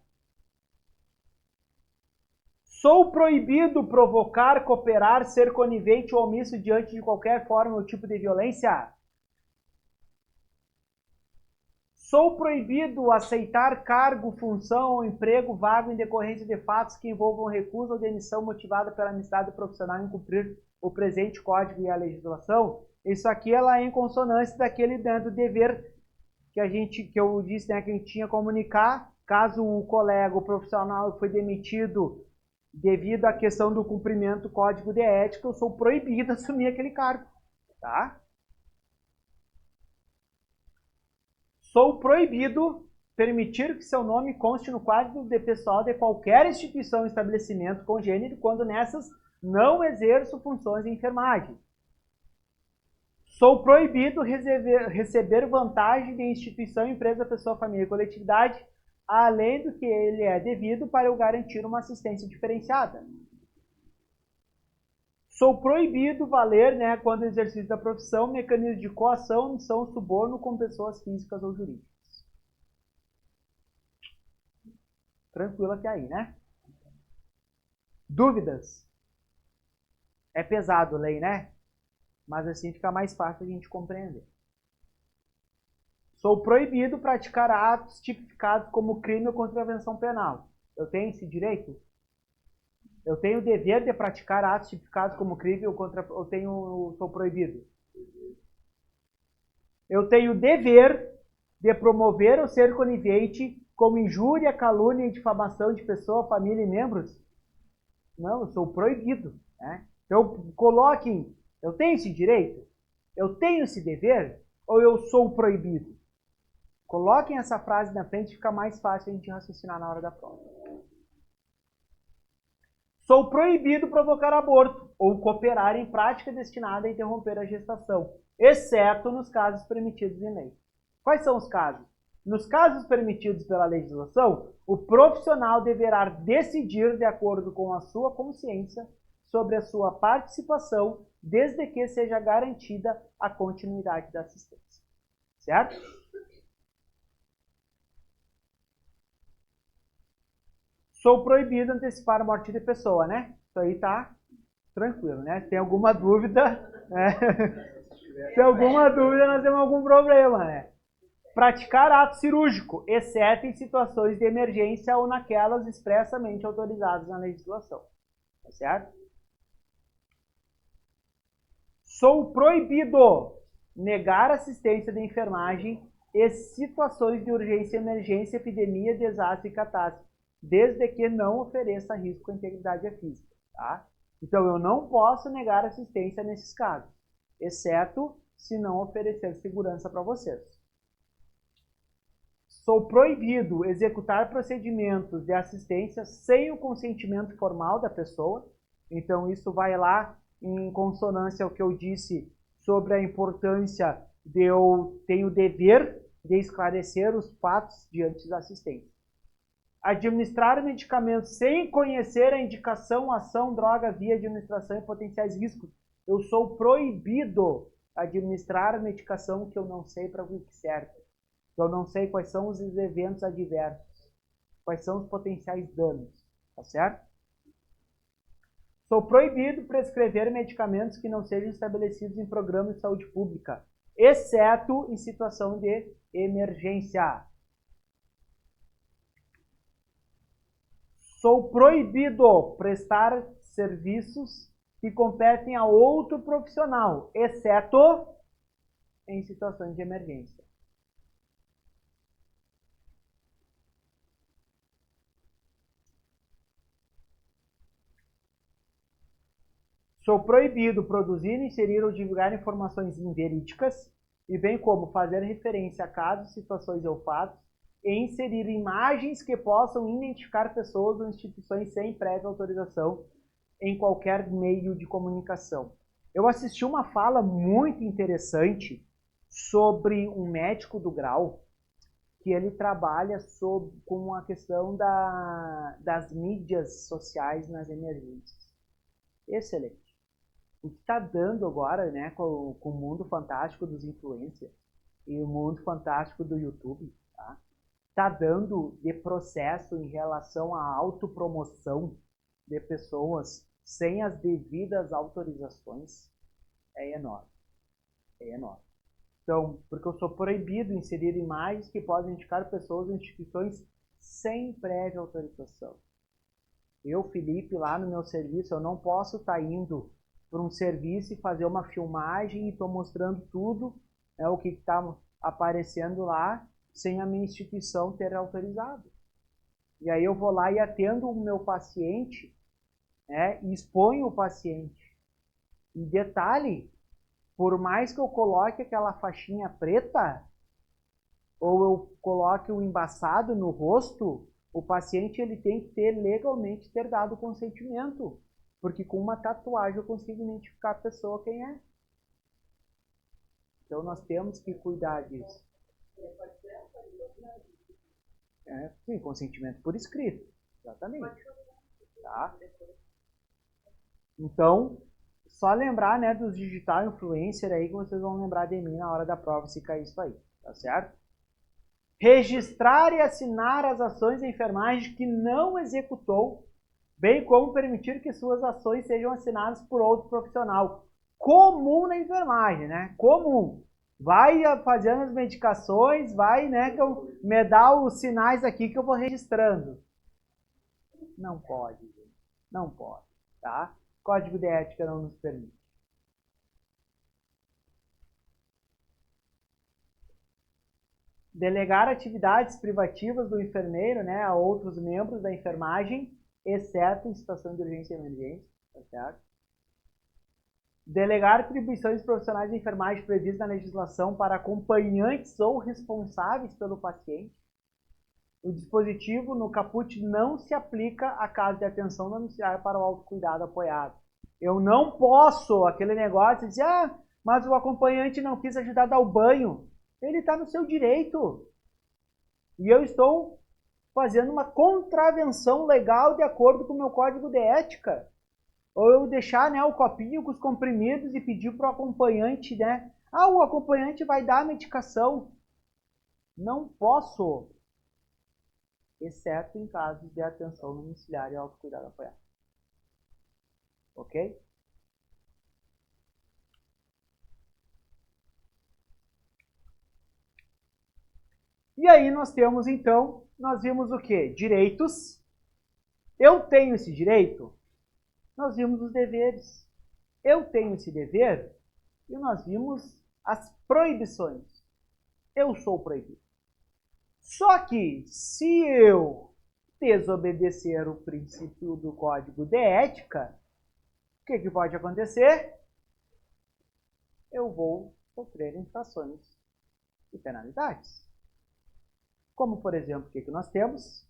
Sou proibido provocar, cooperar, ser conivente ou omisso diante de qualquer forma ou tipo de violência? Sou proibido aceitar cargo, função ou emprego vago em decorrência de fatos que envolvam recusa ou demissão motivada pela amizade profissional em cumprir o presente código e a legislação? Isso aqui ela é em consonância daquele do dever que eu disse, né, que a gente tinha que comunicar, caso o colega, o profissional foi demitido devido à questão do cumprimento do código de ética, eu sou proibido de assumir aquele cargo, tá? Sou proibido permitir que seu nome conste no quadro de pessoal de qualquer instituição ou estabelecimento congênero quando nessas não exerço funções de enfermagem. Sou proibido receber vantagem de instituição, empresa, pessoa, família e coletividade, além do que ele é devido para eu garantir uma assistência diferenciada. Sou proibido valer, né, quando exercício da profissão, mecanismos de coação, omissão, suborno com pessoas físicas ou jurídicas. Tranquilo até aí, né? Dúvidas? É pesado a lei, né? Mas assim fica mais fácil a gente compreender. Sou proibido praticar atos tipificados como crime ou contravenção penal. Eu tenho esse direito? Eu tenho o dever de praticar atos tipificados como crime ou sou proibido? Eu tenho o dever de promover ou ser conivente como injúria, calúnia e difamação de pessoa, família e membros? Não, eu sou proibido. Né? Então, coloquem, eu tenho esse direito? Eu tenho esse dever? Ou eu sou proibido? Coloquem essa frase na frente, fica mais fácil a gente raciocinar na hora da prova. Sou proibido provocar aborto ou cooperar em prática destinada a interromper a gestação, exceto nos casos permitidos em lei. Quais são os casos? Nos casos permitidos pela legislação, o profissional deverá decidir de acordo com a sua consciência sobre a sua participação, desde que seja garantida a continuidade da assistência. Certo? Sou proibido antecipar a morte de pessoa, né? Isso aí tá tranquilo, né? Se tem alguma dúvida, né? Se tem alguma dúvida, nós temos algum problema, né? Praticar ato cirúrgico, exceto em situações de emergência ou naquelas expressamente autorizadas na legislação. Tá certo? Sou proibido negar assistência de enfermagem em situações de urgência, emergência, epidemia, desastre e catástrofe, desde que não ofereça risco à integridade física. Tá? Então, eu não posso negar assistência nesses casos, exceto se não oferecer segurança para vocês. Sou proibido executar procedimentos de assistência sem o consentimento formal da pessoa. Então, isso vai lá em consonância ao que eu disse sobre a importância de eu ter o dever de esclarecer os fatos diante da assistência. Administrar medicamentos sem conhecer a indicação, ação, droga, via de administração e potenciais riscos. Eu sou proibido administrar medicação que eu não sei para o que serve. Eu não sei quais são os eventos adversos, quais são os potenciais danos, tá certo? Sou proibido prescrever medicamentos que não sejam estabelecidos em programas de saúde pública, exceto em situação de emergência. Sou proibido prestar serviços que competem a outro profissional, exceto em situações de emergência. Sou proibido produzir, inserir ou divulgar informações inverídicas, e bem como fazer referência a casos, situações ou fatos, e inserir imagens que possam identificar pessoas ou instituições sem prévia autorização em qualquer meio de comunicação. Eu assisti uma fala muito interessante sobre um médico do Grau, que ele trabalha com a questão das mídias sociais nas emergências. Excelente. O que está dando agora, né, com o mundo fantástico dos influencers e o mundo fantástico do YouTube, tá? Está dando de processo em relação à autopromoção de pessoas sem as devidas autorizações é enorme. É enorme. Então, porque eu sou proibido inserir imagens que podem indicar pessoas ou instituições sem prévia autorização. Eu, Felipe, lá no meu serviço, eu não posso estar indo para um serviço e fazer uma filmagem e estou mostrando tudo, né, o que está aparecendo lá, sem a minha instituição ter autorizado. E aí eu vou lá e atendo o meu paciente, né, e exponho o paciente. E detalhe, por mais que eu coloque aquela faixinha preta, ou eu coloque o embaçado no rosto, o paciente ele tem que legalmente ter dado consentimento. Porque com uma tatuagem eu consigo identificar a pessoa quem é. Então nós temos que cuidar disso. Sim, consentimento por escrito. Exatamente. Tá? Então, só lembrar, né, dos digital influencer aí que vocês vão lembrar de mim na hora da prova se cair isso aí. Tá certo? Registrar e assinar as ações de enfermagem que não executou, bem como permitir que suas ações sejam assinadas por outro profissional. Comum na enfermagem, né? Comum. Vai fazendo as medicações, vai, né, que me dá os sinais aqui que eu vou registrando. Não pode, gente. Não pode, tá? Código de ética não nos permite. Delegar atividades privativas do enfermeiro, né, a outros membros da enfermagem, exceto em situação de urgência e emergência, tá certo? Delegar atribuições profissionais de enfermagem previstas na legislação para acompanhantes ou responsáveis pelo paciente. O dispositivo no caput não se aplica a caso de atenção domiciliar para o autocuidado apoiado. Eu não posso, aquele negócio de dizer, mas o acompanhante não quis ajudar a dar o banho. Ele está no seu direito. E eu estou fazendo uma contravenção legal de acordo com o meu código de ética. Ou eu deixar, né, o copinho com os comprimidos e pedir para o acompanhante, né? O acompanhante vai dar a medicação. Não posso. Exceto em casos de atenção domiciliar e autocuidado apoiado. Ok? E aí nós temos, então, nós vimos o quê? Direitos. Eu tenho esse direito? Nós vimos os deveres. Eu tenho esse dever? E nós vimos as proibições. Eu sou proibido. Só que, se eu desobedecer o princípio do código de ética, o que pode acontecer? Eu vou sofrer infrações e penalidades. Como, por exemplo, o que nós temos?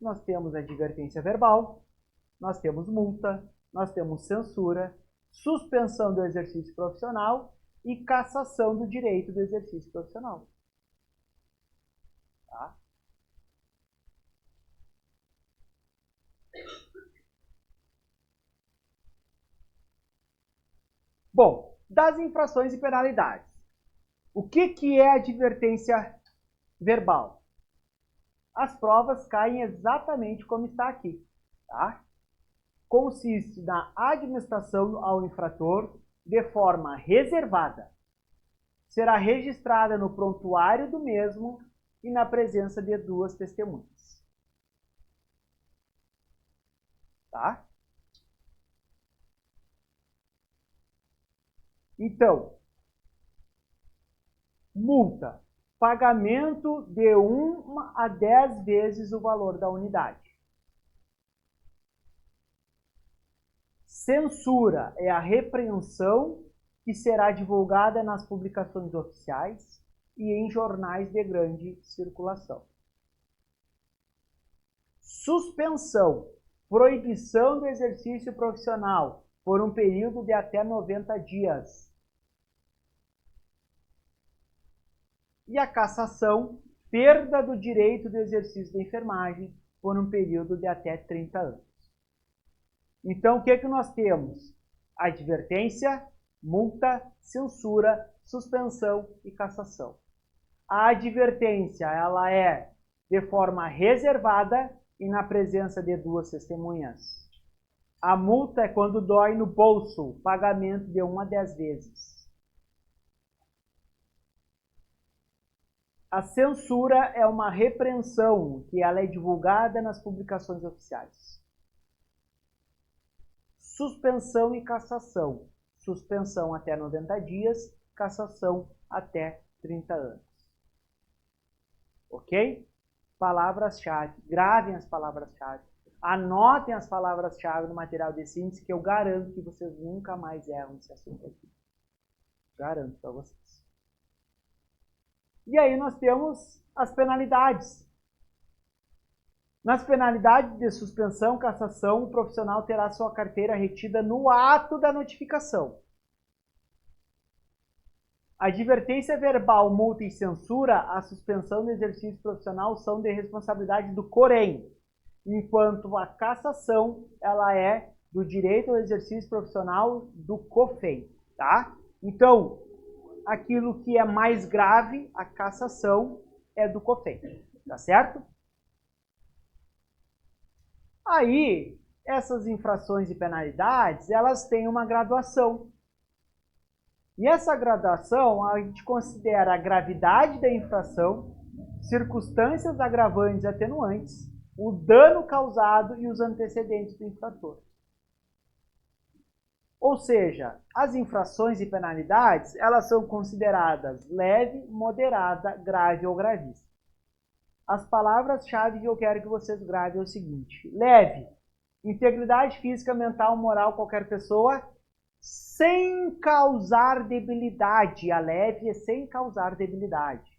Nós temos advertência verbal, nós temos multa, nós temos censura, suspensão do exercício profissional e cassação do direito do exercício profissional. Tá? Bom, das infrações e penalidades. O que é advertência verbal? As provas caem exatamente como está aqui. Tá? Consiste na admoestação ao infrator de forma reservada. Será registrada no prontuário do mesmo e na presença de 2 testemunhas. Tá? Então, multa. Pagamento de 1 a 10 vezes o valor da unidade. Censura é a repreensão que será divulgada nas publicações oficiais e em jornais de grande circulação. Suspensão, proibição do exercício profissional por um período de até 90 dias. E a cassação, perda do direito do exercício da enfermagem por um período de até 30 anos. Então, o que nós temos? Advertência, multa, censura, suspensão e cassação. A advertência, ela é de forma reservada e na presença de duas testemunhas. A multa é quando dói no bolso, pagamento de 1 a 10 vezes. A censura é uma repreensão, que ela é divulgada nas publicações oficiais. Suspensão e cassação. Suspensão até 90 dias, cassação até 30 anos. Ok? Palavras-chave. Gravem as palavras-chave. Anotem as palavras-chave no material de síntese, que eu garanto que vocês nunca mais erram esse assunto aqui. Garanto para vocês. E aí nós temos as penalidades. Nas penalidades de suspensão, cassação, o profissional terá sua carteira retida no ato da notificação. Advertência verbal, multa e censura, a suspensão do exercício profissional são de responsabilidade do COREM, enquanto a cassação, ela é do direito ao exercício profissional do COFEM, tá? Então, aquilo que é mais grave, a cassação, é do COFEM, tá certo? Aí, essas infrações e penalidades, elas têm uma graduação. E essa graduação, a gente considera a gravidade da infração, circunstâncias agravantes e atenuantes, o dano causado e os antecedentes do infrator. Ou seja, as infrações e penalidades, elas são consideradas leve, moderada, grave ou gravíssima. As palavras-chave que eu quero que vocês gravem é o seguinte: leve, integridade física, mental, moral, qualquer pessoa, sem causar debilidade. A leve é sem causar debilidade.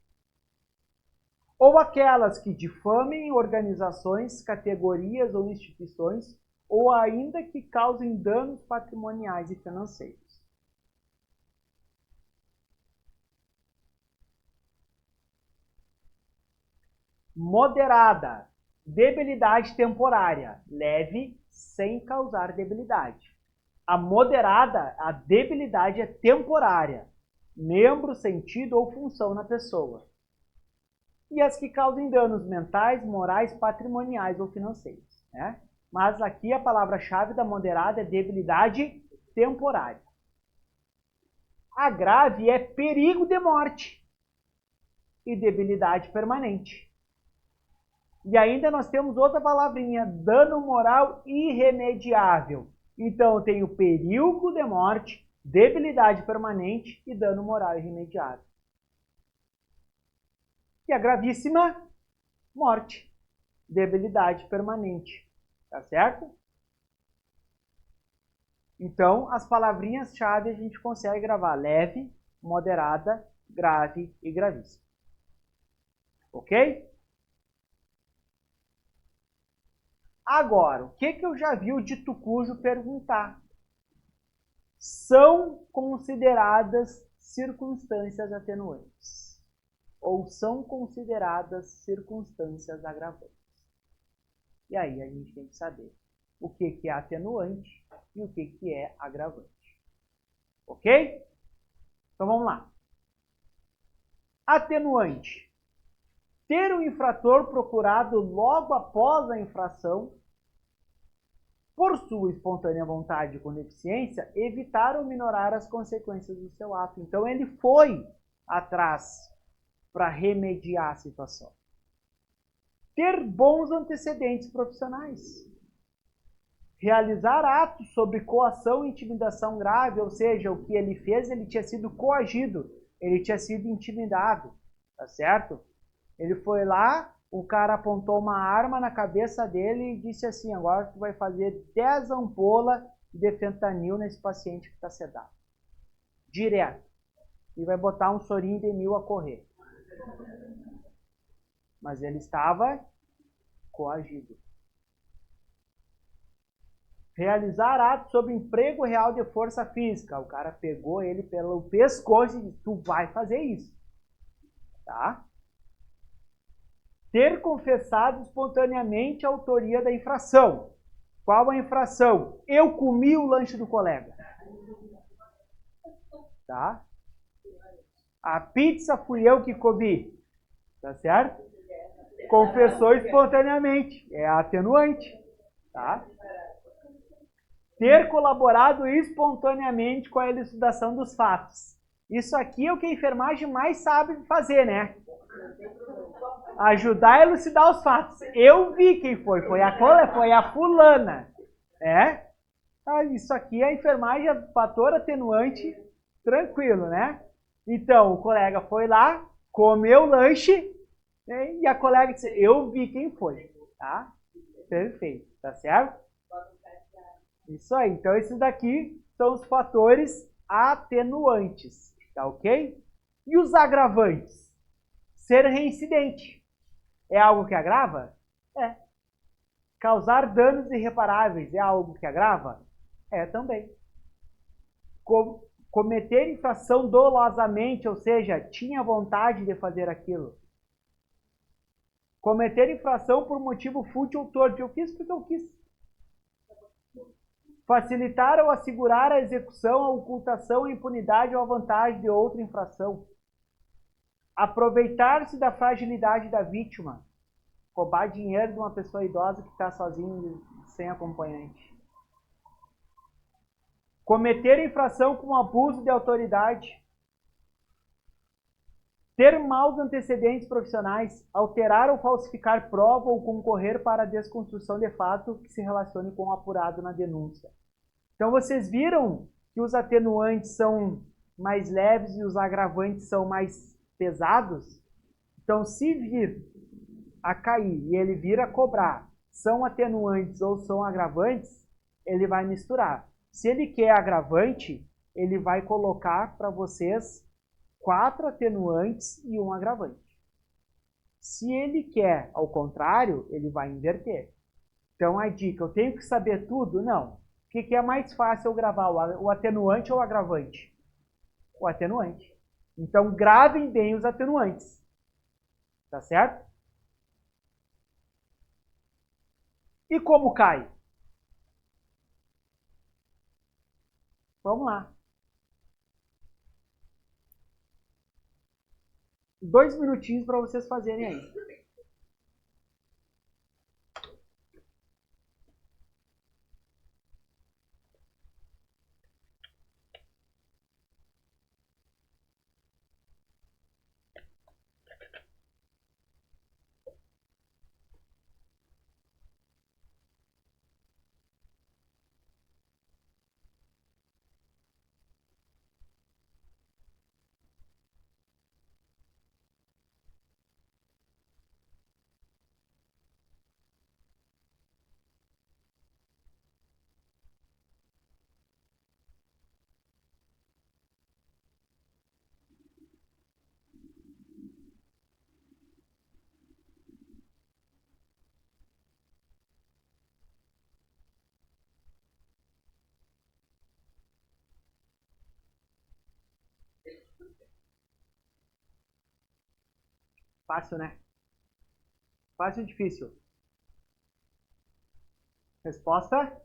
Ou aquelas que difamem organizações, categorias ou instituições, ou ainda que causem danos patrimoniais e financeiros. Moderada, debilidade temporária, leve, sem causar debilidade. A moderada, a debilidade é temporária, membro, sentido ou função na pessoa. E as que causem danos mentais, morais, patrimoniais ou financeiros, né? Mas aqui a palavra-chave da moderada é debilidade temporária. A grave é perigo de morte e debilidade permanente. E ainda nós temos outra palavrinha, dano moral irremediável. Então, eu tenho perigo de morte, debilidade permanente e dano moral irremediável. E a gravíssima, morte, debilidade permanente. Tá certo? Então, as palavrinhas-chave a gente consegue gravar leve, moderada, grave e gravíssima. Ok? Agora, o que eu já vi o dito cujo perguntar? São consideradas circunstâncias atenuantes ou são consideradas circunstâncias agravantes? E aí a gente tem que saber o que é atenuante e o que é agravante. Ok? Então vamos lá. Atenuante. Ter o infrator procurado logo após a infração, por sua espontânea vontade com deficiência, evitar ou minorar as consequências do seu ato. Então ele foi atrás para remediar a situação. Ter bons antecedentes profissionais. Realizar atos sobre coação e intimidação grave, ou seja, o que ele fez, ele tinha sido coagido, ele tinha sido intimidado, tá certo? Ele foi lá, o cara apontou uma arma na cabeça dele e disse assim: agora tu vai fazer 10 ampolas de fentanil nesse paciente que está sedado. Direto. E vai botar um sorinho de mil a correr. Mas ele estava coagido. Realizar atos sob emprego real de força física. O cara pegou ele pelo pescoço e disse, tu vai fazer isso. Tá? Ter confessado espontaneamente a autoria da infração. Qual a infração? Eu comi o lanche do colega. Tá? A pizza fui eu que comi. Tá certo? Confessou espontaneamente. É atenuante. Tá? Ter colaborado espontaneamente com a elucidação dos fatos. Isso aqui é o que a enfermagem mais sabe fazer, né? Ajudar a elucidar os fatos. Eu vi quem foi. Foi a fulana. É? Isso aqui a enfermagem é fator atenuante tranquilo, né? Então, o colega foi lá, comeu o lanche, né? E a colega disse, eu vi quem foi. Tá? Perfeito. Tá certo? Isso aí. Então, esses daqui são os fatores atenuantes. Tá ok? E os agravantes? Ser reincidente. É algo que agrava? É. Causar danos irreparáveis é algo que agrava? É também. Cometer infração dolosamente, ou seja, tinha vontade de fazer aquilo. Cometer infração por motivo fútil ou torto. Eu fiz porque eu quis. Facilitar ou assegurar a execução, a ocultação, a impunidade ou a vantagem de outra infração. Aproveitar-se da fragilidade da vítima. Roubar dinheiro de uma pessoa idosa que está sozinha, sem acompanhante. Cometer infração com abuso de autoridade. Ter maus antecedentes profissionais. Alterar ou falsificar prova ou concorrer para a desconstrução de fato que se relacione com o apurado na denúncia. Então, vocês viram que os atenuantes são mais leves e os agravantes são mais pesados? Então, se vir a cair e ele vir a cobrar, são atenuantes ou são agravantes, ele vai misturar. Se ele quer agravante, ele vai colocar para vocês 4 atenuantes e 1 agravante. Se ele quer ao contrário, ele vai inverter. Então, a dica, eu tenho que saber tudo? Não. O que é mais fácil eu gravar, o atenuante ou o agravante? O atenuante. Então, gravem bem os atenuantes. Tá certo? E como cai? Vamos lá. 2 minutinhos para vocês fazerem aí. Fácil, né? Fácil ou difícil? Resposta?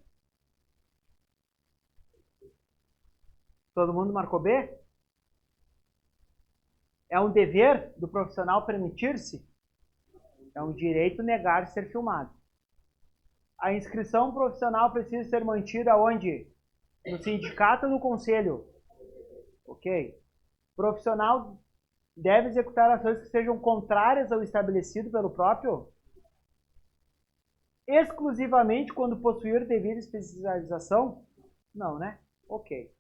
Todo mundo marcou B? É um dever do profissional permitir-se? É um direito negar ser filmado. A inscrição profissional precisa ser mantida onde? No sindicato ou no conselho? Ok. Profissional deve executar ações que sejam contrárias ao estabelecido pelo próprio? Exclusivamente quando possuir devida especialização? Não, né? Ok.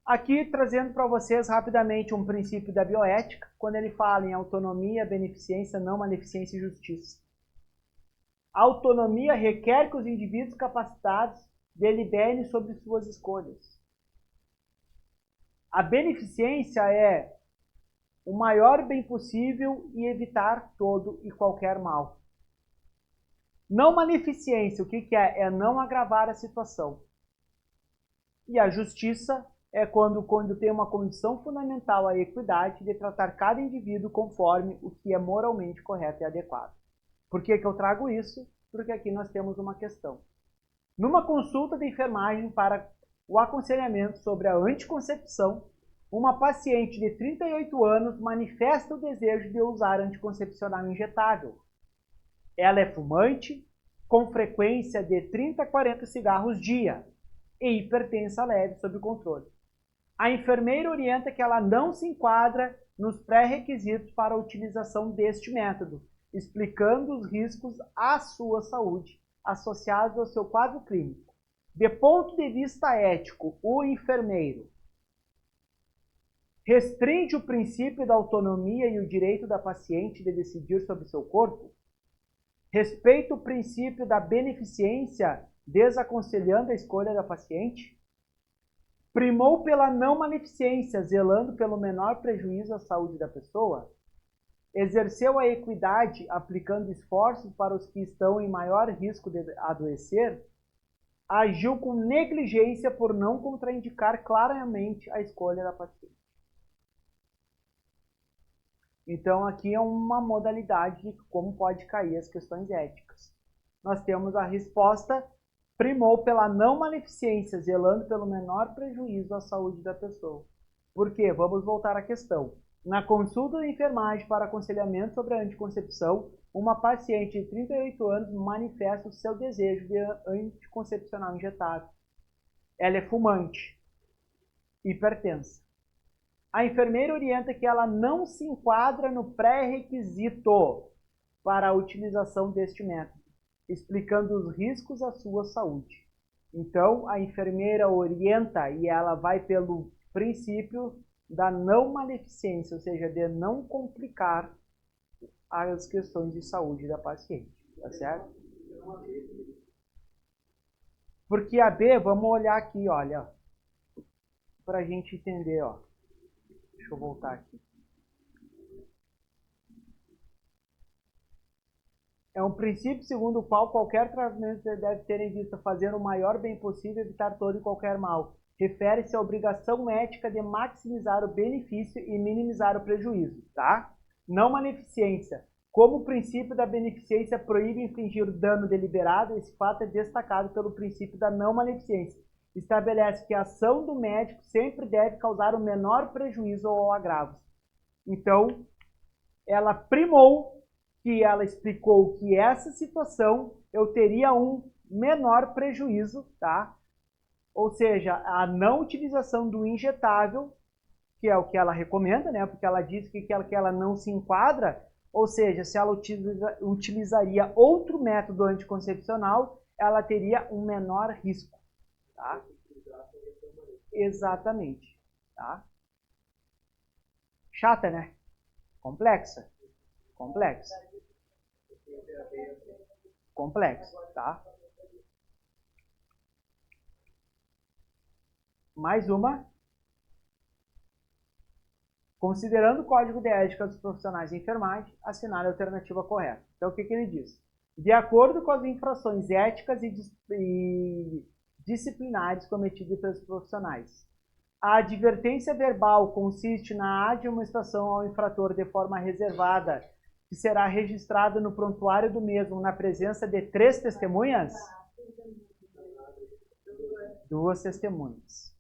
Aqui, trazendo para vocês rapidamente um princípio da bioética, quando ele fala em autonomia, beneficência, não maleficência e justiça. A autonomia requer que os indivíduos capacitados delibere sobre suas escolhas. A beneficência é o maior bem possível e evitar todo e qualquer mal. Não maleficência, o que é? É não agravar a situação. E a justiça é quando tem uma condição fundamental a equidade de tratar cada indivíduo conforme o que é moralmente correto e adequado. Por que eu trago isso? Porque aqui nós temos uma questão. Numa consulta de enfermagem para o aconselhamento sobre a anticoncepção, uma paciente de 38 anos manifesta o desejo de usar anticoncepcional injetável. Ela é fumante, com frequência de 30 a 40 cigarros dia, e hipertensa leve sob controle. A enfermeira orienta que ela não se enquadra nos pré-requisitos para a utilização deste método, explicando os riscos à sua saúde associados ao seu quadro clínico. De ponto de vista ético, o enfermeiro restringe o princípio da autonomia e o direito da paciente de decidir sobre seu corpo? Respeita o princípio da beneficência, desaconselhando a escolha da paciente? Primou pela não maleficência, zelando pelo menor prejuízo à saúde da pessoa? Exerceu a equidade, aplicando esforços para os que estão em maior risco de adoecer? Agiu com negligência por não contraindicar claramente a escolha da paciente. Então, aqui é uma modalidade de como pode cair as questões éticas. Nós temos a resposta: primou pela não maleficência, zelando pelo menor prejuízo à saúde da pessoa. Por quê? Vamos voltar à questão. Na consulta de enfermagem para aconselhamento sobre a anticoncepção, uma paciente de 38 anos manifesta o seu desejo de anticoncepcional injetável. Ela é fumante, hipertensa. A enfermeira orienta que ela não se enquadra no pré-requisito para a utilização deste método, explicando os riscos à sua saúde. Então, a enfermeira orienta e ela vai pelo princípio da não maleficência, ou seja, de não complicar as questões de saúde da paciente, tá certo? Porque a B, vamos olhar aqui, olha, para a gente entender, ó. Deixa eu voltar aqui. É um princípio segundo o qual qualquer tratamento deve ter em vista fazer o maior bem possível e evitar todo e qualquer mal. Refere-se à obrigação ética de maximizar o benefício e minimizar o prejuízo, tá? Não maleficência. Como o princípio da beneficência proíbe infligir dano deliberado, esse fato é destacado pelo princípio da não maleficência. Estabelece que a ação do médico sempre deve causar o menor prejuízo ou agravos. Então, ela primou que ela explicou que essa situação eu teria um menor prejuízo, tá? Ou seja, a não utilização do injetável, que é o que ela recomenda, né? Porque ela diz que ela não se enquadra, ou seja, se ela utilizaria outro método anticoncepcional, ela teria um menor risco. Tá? Exatamente. Tá? Chata, né? Complexa. Complexa. Complexa, tá? Mais uma. Considerando o Código de Ética dos Profissionais de Enfermagem, assinar a alternativa correta. Então, o que ele diz? De acordo com as infrações éticas e disciplinares cometidas pelos profissionais, a advertência verbal consiste na admoestação ao infrator de forma reservada, que será registrada no prontuário do mesmo na presença de 3 testemunhas? 2 testemunhas.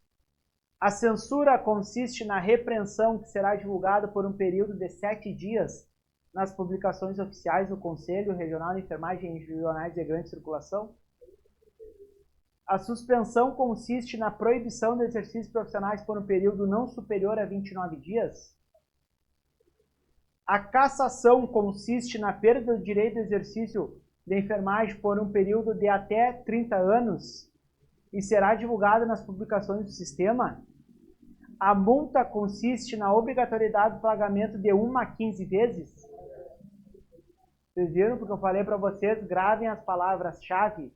A censura consiste na repreensão que será divulgada por um período de 7 dias nas publicações oficiais do Conselho Regional de Enfermagem em jornais de grande circulação. A suspensão consiste na proibição de exercícios profissionais por um período não superior a 29 dias. A cassação consiste na perda do direito de exercício de enfermagem por um período de até 30 anos e será divulgada nas publicações do sistema. A multa consiste na obrigatoriedade do pagamento de 1 a 15 vezes. Vocês viram? Porque eu falei para vocês, gravem as palavras-chave.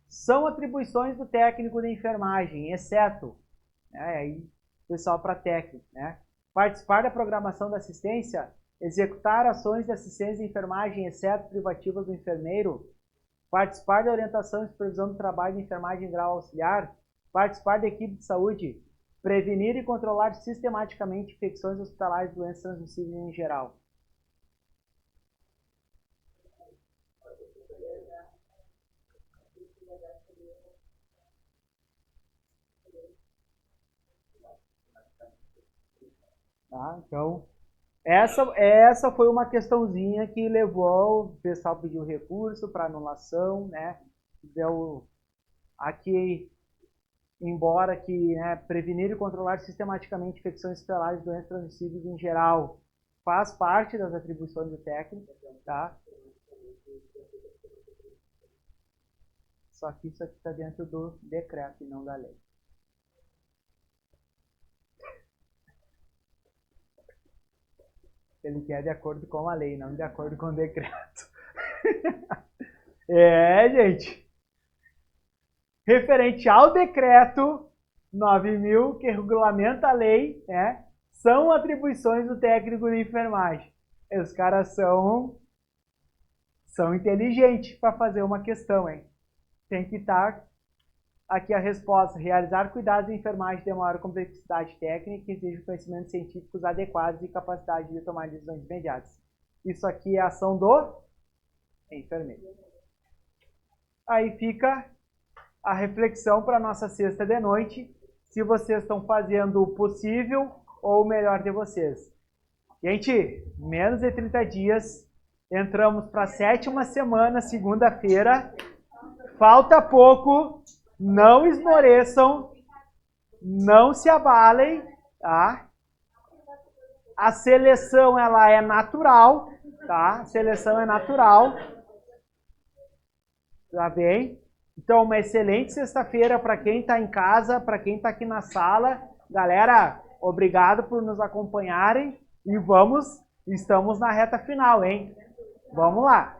são atribuições do técnico de enfermagem, exceto, né, aí, pessoal para técnico, né? Participar da programação da assistência, executar ações de assistência de enfermagem, exceto privativas do enfermeiro, participar da orientação e supervisão do trabalho de enfermagem em grau auxiliar, participar da equipe de saúde, prevenir e controlar sistematicamente infecções hospitalares e doenças transmissíveis em geral. Tá? Então, essa foi uma questãozinha que levou, o pessoal pediu recurso para anulação, né? Deu aqui, embora que, né, prevenir e controlar sistematicamente infecções hospitalares e doenças transmissíveis em geral faz parte das atribuições do técnico, tá? Só que isso aqui está dentro do decreto e não da lei. Ele quer de acordo com a lei, não de acordo com o decreto. Gente. Referente ao decreto 9.000, que regulamenta a lei, né, são atribuições do técnico de enfermagem. E os caras são inteligentes para fazer uma questão, hein? Tem que estar aqui a resposta. Realizar cuidados de enfermagem de maior complexidade técnica que exige conhecimentos científicos adequados e capacidade de tomar decisões imediatas. Isso aqui é a ação do enfermeiro. Aí fica a reflexão para a nossa sexta de noite, se vocês estão fazendo o possível ou o melhor de vocês. Gente, menos de 30 dias, entramos para a 7ª semana, segunda-feira, falta pouco, não esmoreçam, não se abalem, tá? A seleção, ela é natural, tá? A seleção é natural, tá bem? Então, uma excelente sexta-feira para quem está em casa, para quem está aqui na sala. Galera, obrigado por nos acompanharem e estamos na reta final, hein? Vamos lá!